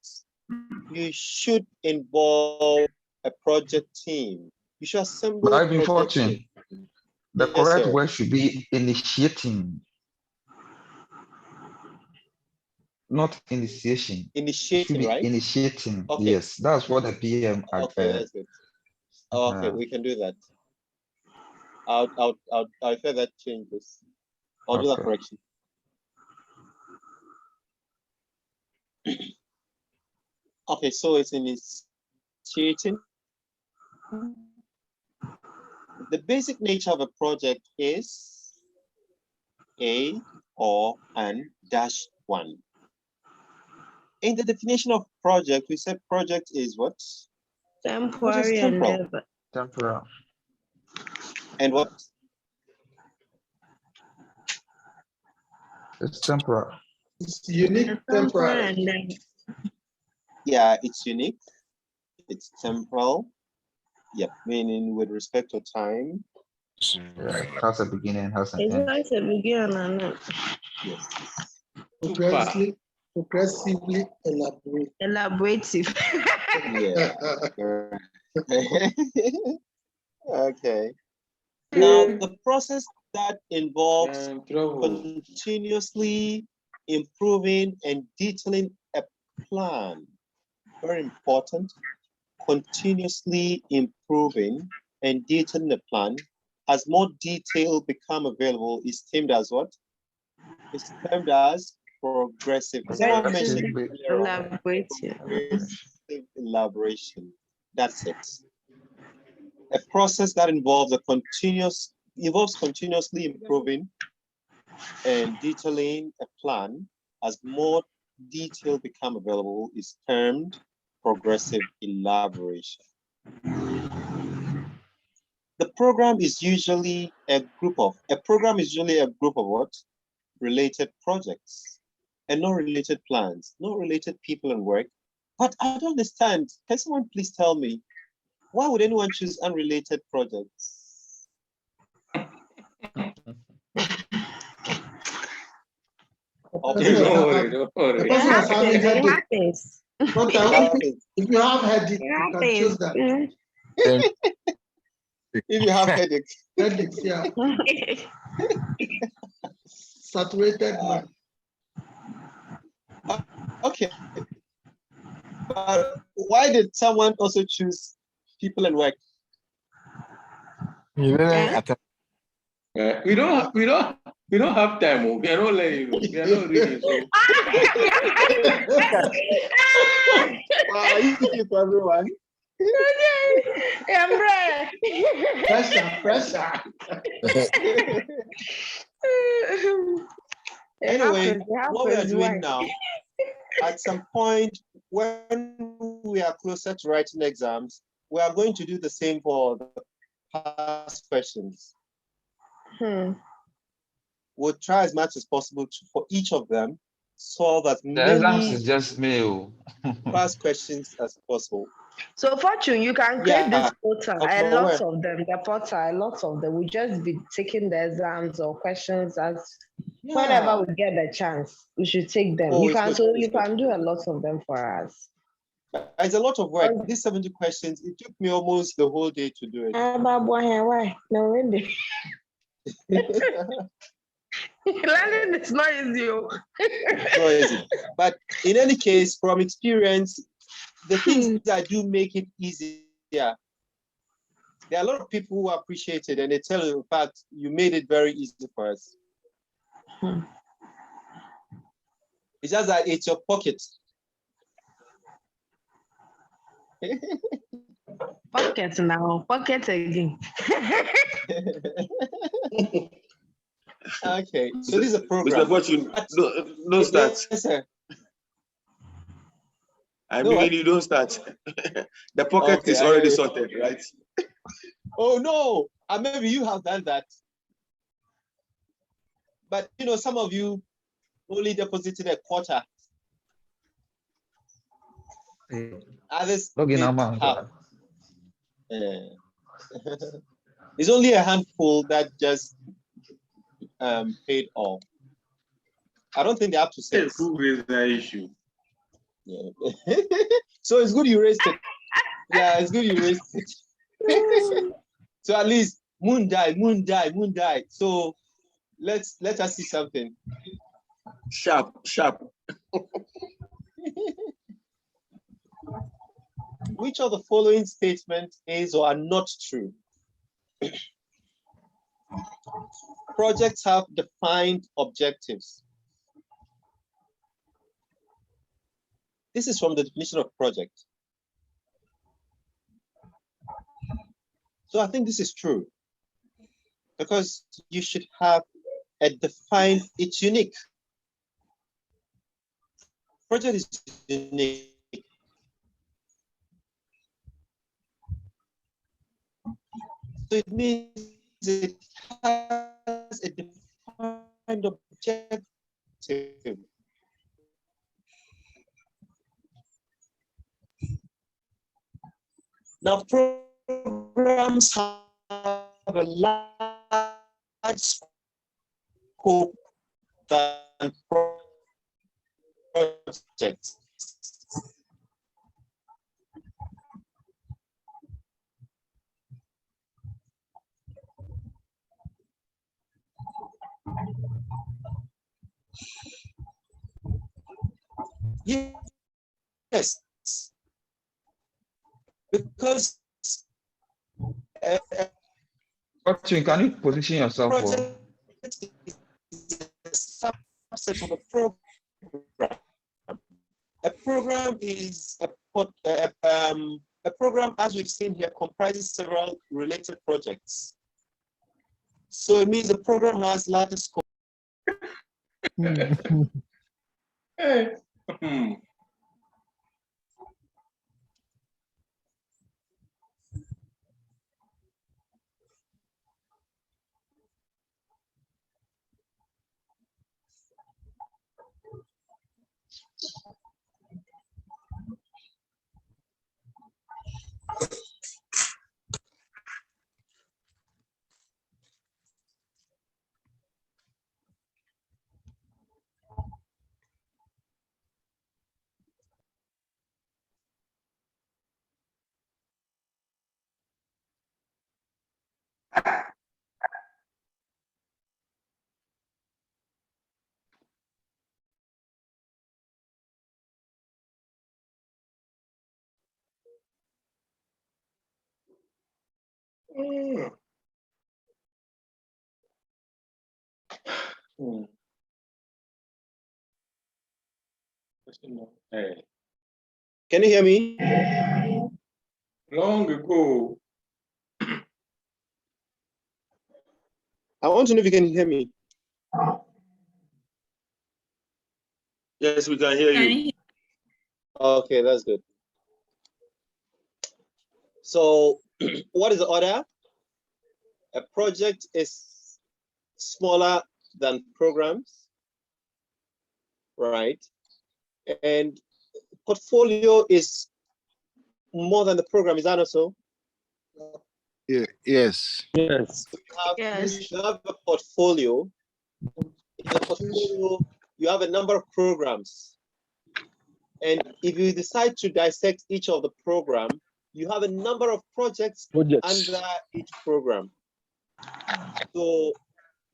you should involve a project team. You should assemble a project team. The correct word should be initiating, not initiation. Initiating, right? Initiating. Okay. Yes, that's what the PM. Okay, that's good. Okay, we can do that. I'll feel that changes. I'll do that correction. Okay, so it's initiating. The basic nature of a project is a or an -1. In the definition of project, we said project is what? Temporary endeavor. Temporal. And what? It's temporal. It's unique temporary. Yeah, it's unique. It's temporal. Yep, meaning with respect to time. Yeah, it has a beginning, has an end. It has a beginning and end. Yes. Progressively elaborate. Elaborative. Yeah. Okay. Now, the process that involves continuously improving and detailing a plan. Very important. Continuously improving and detailing the plan. As more detail become available, is termed as what? It's termed as progressive. Someone mentioned elaboration. That's it. A process that involves continuously improving and detailing a plan. As more detail become available, is termed progressive elaboration. The program is usually a group of what? Related projects and non-related plans, non-related people and work. But I don't understand. Can someone please tell me, why would anyone choose unrelated projects? Okay, don't worry. It happens. If you have headache, you can choose that. If you have headaches. Headaches, yeah. Saturated mind. Okay. But why did someone also choose people and work? You didn't attempt. We don't have time. We are not letting you know. We are not reading. So. Wow, you keep everyone. Pressure. Anyway, what we are doing now, at some point when we are closer to writing exams, we are going to do the same for the past questions. We'll try as much as possible for each of them, solve as many is just mail. past questions as possible. So, Fortune, you can create this portal. Lots of them, the portal, lots of them. We just be taking the exams or questions as whenever we get the chance. We should take them. You can do a lot of them for us. It's a lot of work. These 70 questions, it took me almost the whole day to do it. Why? No, really. Learning is not easy. It's not easy. But in any case, from experience, the things that do make it easier, there are a lot of people who appreciate it and they tell you, in fact, you made it very easy for us. It's just that it's your pocket. Pocket now, pocket again. Okay, so this is a program. Mr. Fortune, don't start. Yes, sir. I mean, you don't start. The pocket is already sorted, right? Oh no, maybe you have done that. But you know, some of you only deposited a quarter. Others half. It's only a handful that just paid all. I don't think they have to say. Who raised the issue? Yeah. So it's good you raised it. Yeah, it's good you raised it. So at least moon die. So let us see something. Sharp. Which of the following statements is or are not true? Projects have defined objectives. This is from the definition of project. So I think this is true because you should have a defined, it's unique. Project is unique. So it means it has a defined objective. Now, programs have a large scope than projects. Yes. Because Can you position yourself? Project is a subset of a program. A program is a program, as we've seen here, comprises several related projects. So it means the program has larger scope. Can you hear me? Long ago. I want to know if you can hear me. Yes, we can hear you. Okay, that's good. So what is the order? A project is smaller than programs, right? And portfolio is more than the program, is that also? Yeah, yes. Yes. You have a portfolio. In the portfolio, you have a number of programs. And if you decide to dissect each of the program, you have a number of projects under each program. So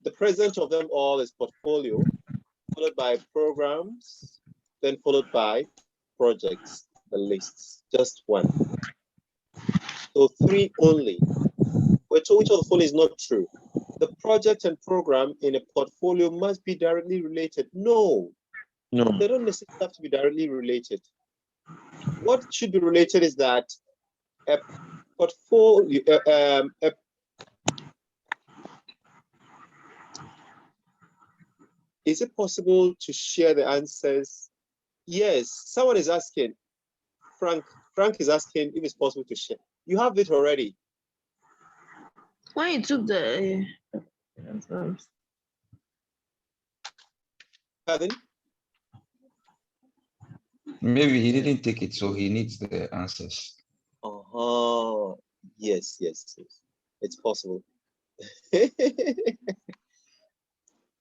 the present of them all is portfolio, followed by programs, then followed by projects, the lists, just one. So 3 only. We're told which of the following is not true. The project and program in a portfolio must be directly related. No, they don't necessarily have to be directly related. What should be related is that a portfolio, is it possible to share the answers? Yes, someone is asking. Frank is asking if it's possible to share. You have it already. When you took the Pardon? Maybe he didn't take it, so he needs the answers. Yes. It's possible.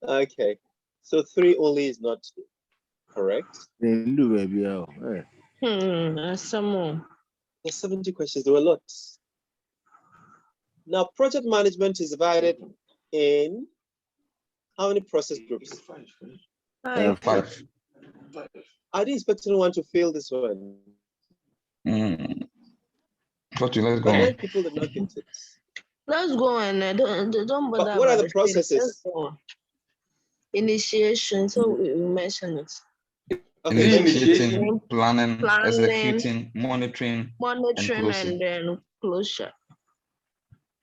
Okay, so 3 only is not correct. Some more. There's 70 questions, there were lots. Now, project management is divided in how many process groups? 5. I didn't expect anyone to fail this one. Let's go. But 9 people did not get it. Let's go and don't bother. But what are the processes? Initiation, so we mentioned it. Okay, initiating, planning, executing, monitoring, and then closure.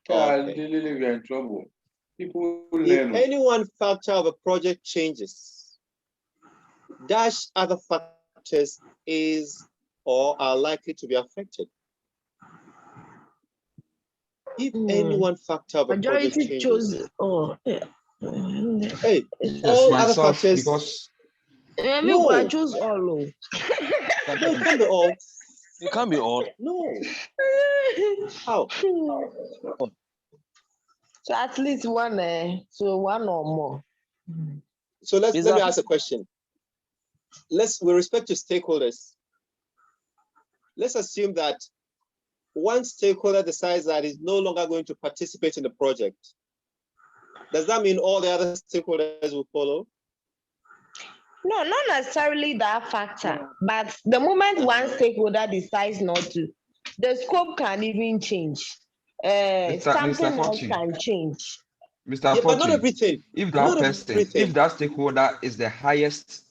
Okay. We're in trouble. People if any one factor of a project changes, dash other factors is or are likely to be affected. If any one factor of a project changes, hey, all other factors. Because no, I choose all. No, it can't be all. It can't be all. No. How? So at least one, so one or more. So let me ask a question. With respect to stakeholders, let's assume that one stakeholder decides that he's no longer going to participate in the project. Does that mean all the other stakeholders will follow? No, not necessarily that factor, but the moment one stakeholder decides not to, the scope can even change. Something else can change. Mr. Yeah, but not Fortune, everything. if that person, if that stakeholder is the highest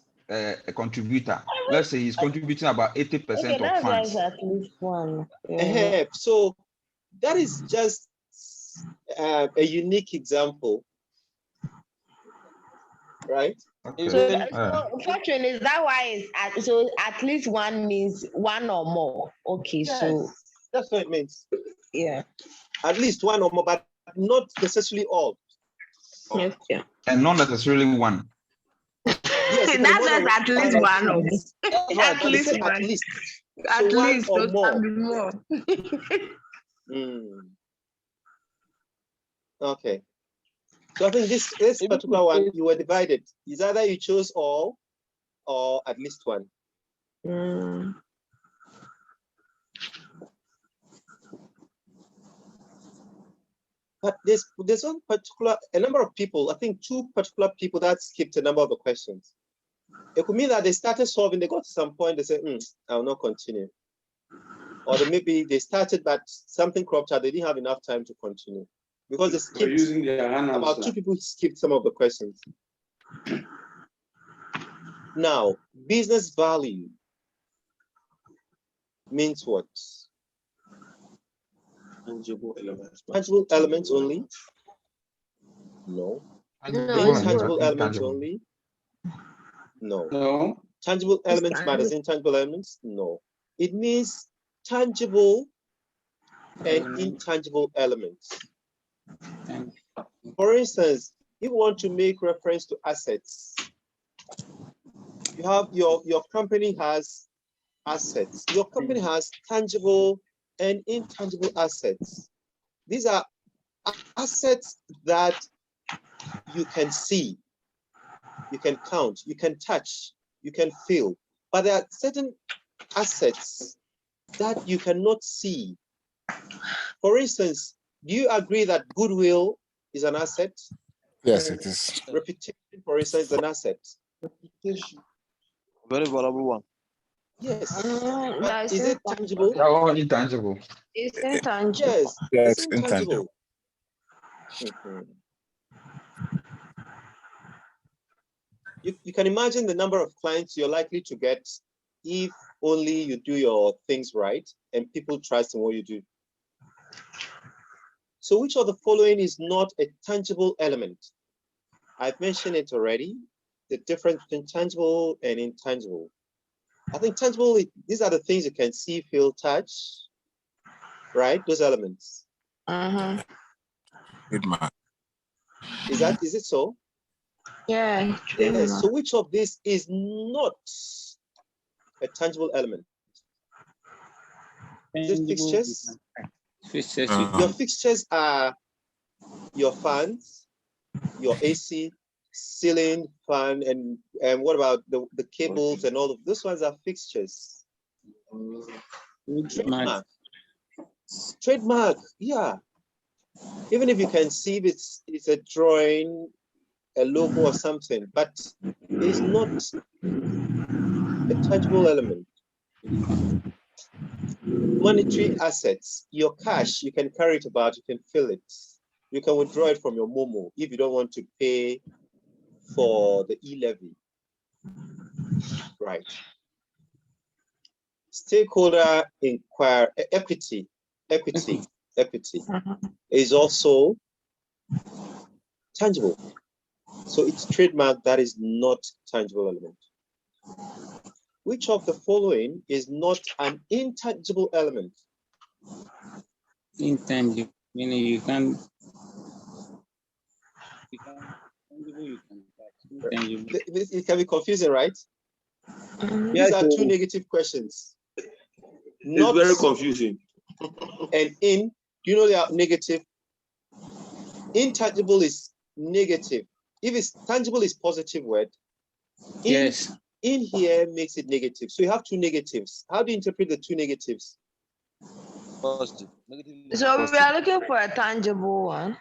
contributor, let's say he's contributing about 80% of funds. At least one. So that is just a unique example, right? Okay. So Fortune, is that why it's at least one means one or more? Okay, yes, so that's what it means. Yeah. At least one or more, but not necessarily all. Yes, yeah. And not necessarily one. Yes, that's at least one or more. At least one. At least. At so least one or more. Okay. So I think this particular one, you were divided. It's either you chose all or at least one. But there's one particular, a number of people, I think two particular people that skipped a number of the questions. It could mean that they started solving, they got to some point, they said, I will not continue. Or maybe they started, but something cropped out, they didn't have enough time to continue. Because they skipped, about two people skipped some of the questions. Now, business value means what? Tangible elements. Tangible elements only? No. Intangible elements only? No. No. Tangible elements minus intangible elements? No. It means tangible and intangible elements. For instance, if you want to make reference to assets, you have your company has assets. Your company has tangible and intangible assets. These are assets that you can see, you can count, you can touch, you can feel. But there are certain assets that you cannot see. For instance, do you agree that goodwill is an asset? Yes, it is. Reputation, for instance, is an asset. Reputation. Very valuable one. Yes. But is it tangible? Intangible. It's intangible. Yes, it's intangible. You can imagine the number of clients you're likely to get if only you do your things right and people trust in what you do. So which of the following is not a tangible element? I've mentioned it already, the difference between tangible and intangible. I think tangible, these are the things you can see, feel, touch, right? Those elements. Is it so? Yeah. Yes. So which of these is not a tangible element? Is it fixtures? Your fixtures are your fans, your AC, ceiling, fan, and what about the cables and all of those ones are fixtures. Trademark. Trademark, yeah. Even if you can see it's a drawing, a logo or something, but it's not a tangible element. Monetary assets, your cash, you can carry it about, you can feel it. You can withdraw it from your Momo if you don't want to pay for the e-levy. Right. Stakeholder equity is also tangible. So it's trademark that is not tangible element. Which of the following is not an intangible element? Intangible, meaning you can it can be confusing, right? These are two negative questions. It's very confusing. And do you know they are negative? Intangible is negative. If it's tangible, is positive word. Yes. In here makes it negative. So you have two negatives. How do you interpret the two negatives? Positive. So we are looking for a tangible one.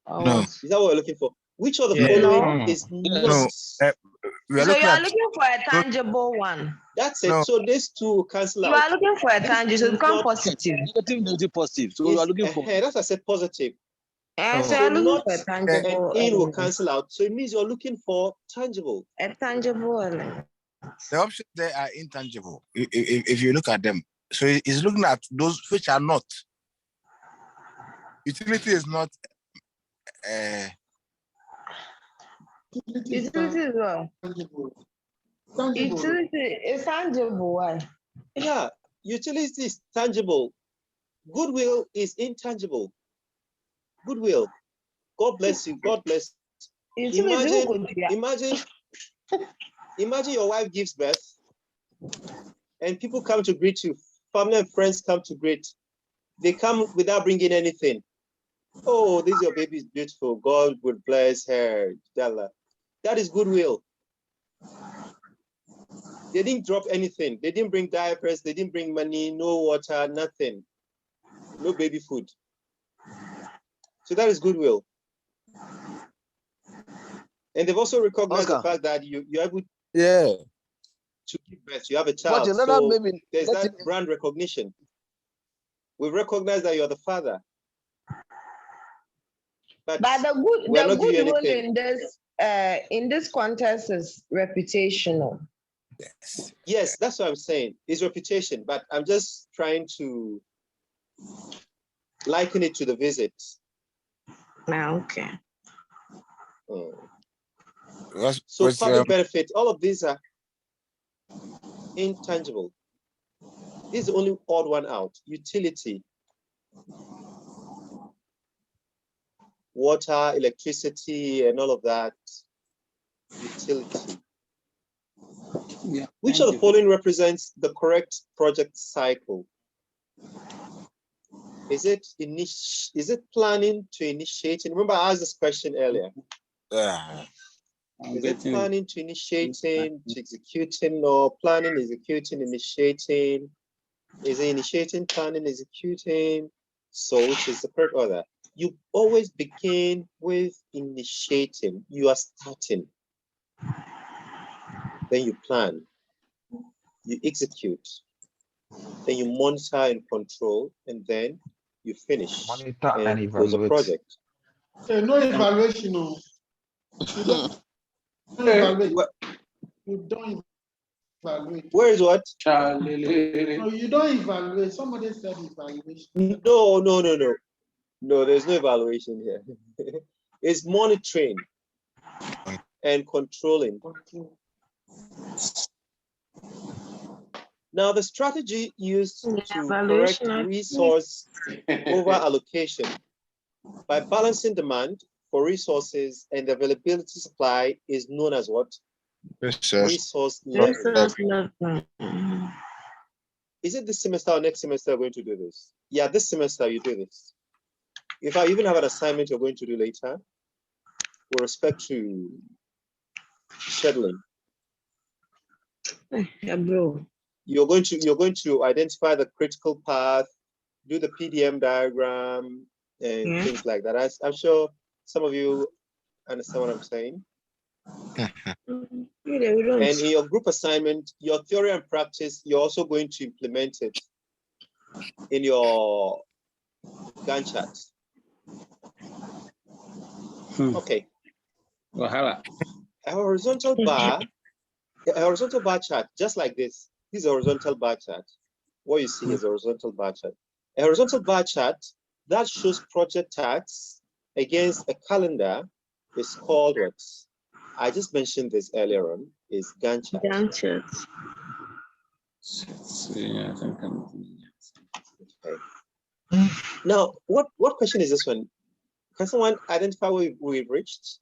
No. Is that what we're looking for? Which of the following is not? So you are looking for a tangible one. That's it. No. So these two cancel out. You are looking for a tangible, so become positive. Negative, positive. So you are looking for. That's I said positive. So you're looking for a tangible. And in will cancel out. So it means you're looking for tangible. A tangible element. The options there are intangible. If you look at them, so it's looking at those which are not. Utility is not. Utility is what? Utility is tangible. Why? Yeah, utility is tangible. Goodwill is intangible. Goodwill. God bless you. God bless you. Imagine your wife gives birth and people come to greet you. Family and friends come to greet. They come without bringing anything. Oh, this your baby is beautiful. God would bless her. That is goodwill. They didn't drop anything. They didn't bring diapers. They didn't bring money, no water, nothing. No baby food. So that is goodwill. And they've also recognized the fact that you're able to give birth. You have a child. So there's that brand recognition. We recognize that you're the father. But the goodwill in this context is reputational. Yes, that's what I'm saying. It's reputation, but I'm just trying to liken it to the visit. Okay. So public benefit, all of these are intangible. This is the only odd one out. Utility. Water, electricity, and all of that. Utility. Yeah. Which of the following represents the correct project cycle? Is it planning to initiating? Remember, I asked this question earlier. Is it planning to initiating, to executing, or planning, executing, initiating? Is it initiating, planning, executing? So which is the correct order? You always begin with initiating. You are starting. Then you plan. You execute. Then you monitor and control, and then you finish. Monitor and evaluate. The project. No evaluation. No. You don't evaluate. You don't evaluate. Where is what? No, you don't evaluate. Somebody said evaluation. No, there's no evaluation here. It's monitoring and controlling. Now, the strategy used to correct resource over allocation by balancing demand for resources and availability supply is known as what? Resource leverage. Is it this semester or next semester we're going to do this? Yeah, this semester you do this. If I even have an assignment you're going to do later, with respect to scheduling. Yeah, bro. You're going to identify the critical path, do the PDM diagram, and things like that. I'm sure some of you understand what I'm saying. And in your group assignment, your theory and practice, you're also going to implement it in your Gantt chart. Okay. A horizontal bar chart, just like this. This is a horizontal bar chart. What you see is a horizontal bar chart. A horizontal bar chart that shows project tasks against a calendar is called what? I just mentioned this earlier on, is Gantt chart. Gantt chart. Okay. Now, what question is this one? Can someone identify where we've reached?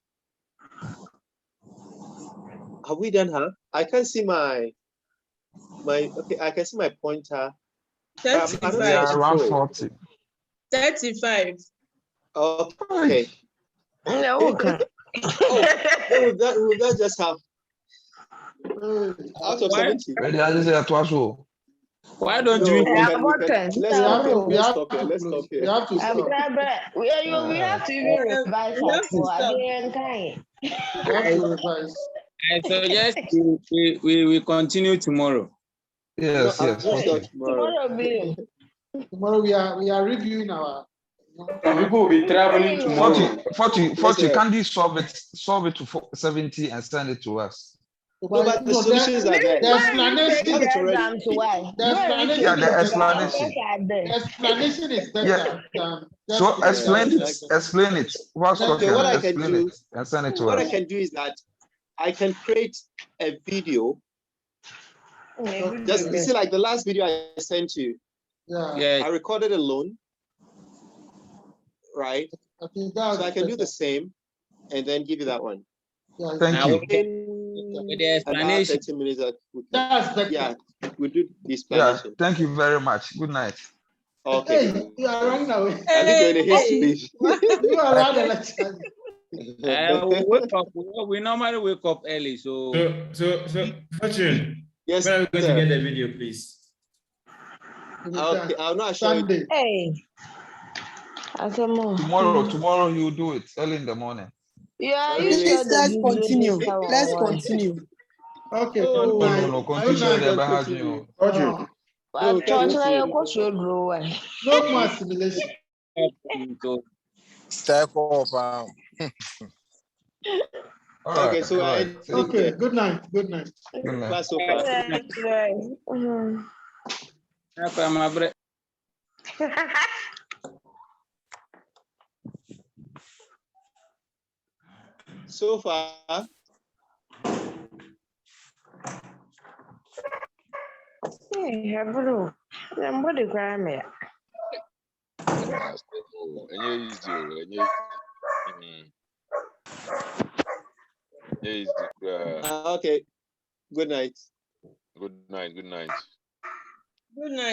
Have we done her? I can't see my okay, I can see my pointer. 35. Around 40. 35. Okay. Okay. With that just have out of 70. Why don't you? Let's stop here. Let's stop here. We have to stop. We have to even revise. We have to revise. I suggest we continue tomorrow. Yes, No, yes. I'm not sure Okay. tomorrow. Tomorrow we are reviewing our. Some people will be traveling tomorrow. 40, can you solve it to 70 and send it to us? No, but the solutions are there. The explanation Have it already. The explanation Yeah, the is explanation. better. The explanation is better Yeah. than So explain it. Okay. Explain it. What's Okay, what I can explain do, it and send it to what us. I can do is that I can create a video. Just you see, like the last video I sent you. Yeah. I recorded alone, right? So I can do the same and then give you that one. Yeah, Thank you. With the explanation. 30 minutes. That's better. Yeah, we do the Yeah. explanation. Thank you very much. Good night. Okay. Hey, you are running away. I think you're in a history. You are running the lecture. We wake up. We normally wake up early, so. Fortune. Yes. When are we going sir. to get the video, please? Okay, I'm not sure. Sunday. Hey. Tomorrow you do it early in the morning. Yeah, Really? you sure Let's that continue. Let's continue. Okay. Oh, Good night. No, Good continue. night. Never has you. No, No, Church na continue. your coach will grow. no more assimilation. Stakeholder. All right. Okay, so all right. Okay. Good night. Good night. Good night. Class so far. So far. Hey, bro. I'm going to cry me. Okay. Good night. Good night. Good night. Good night.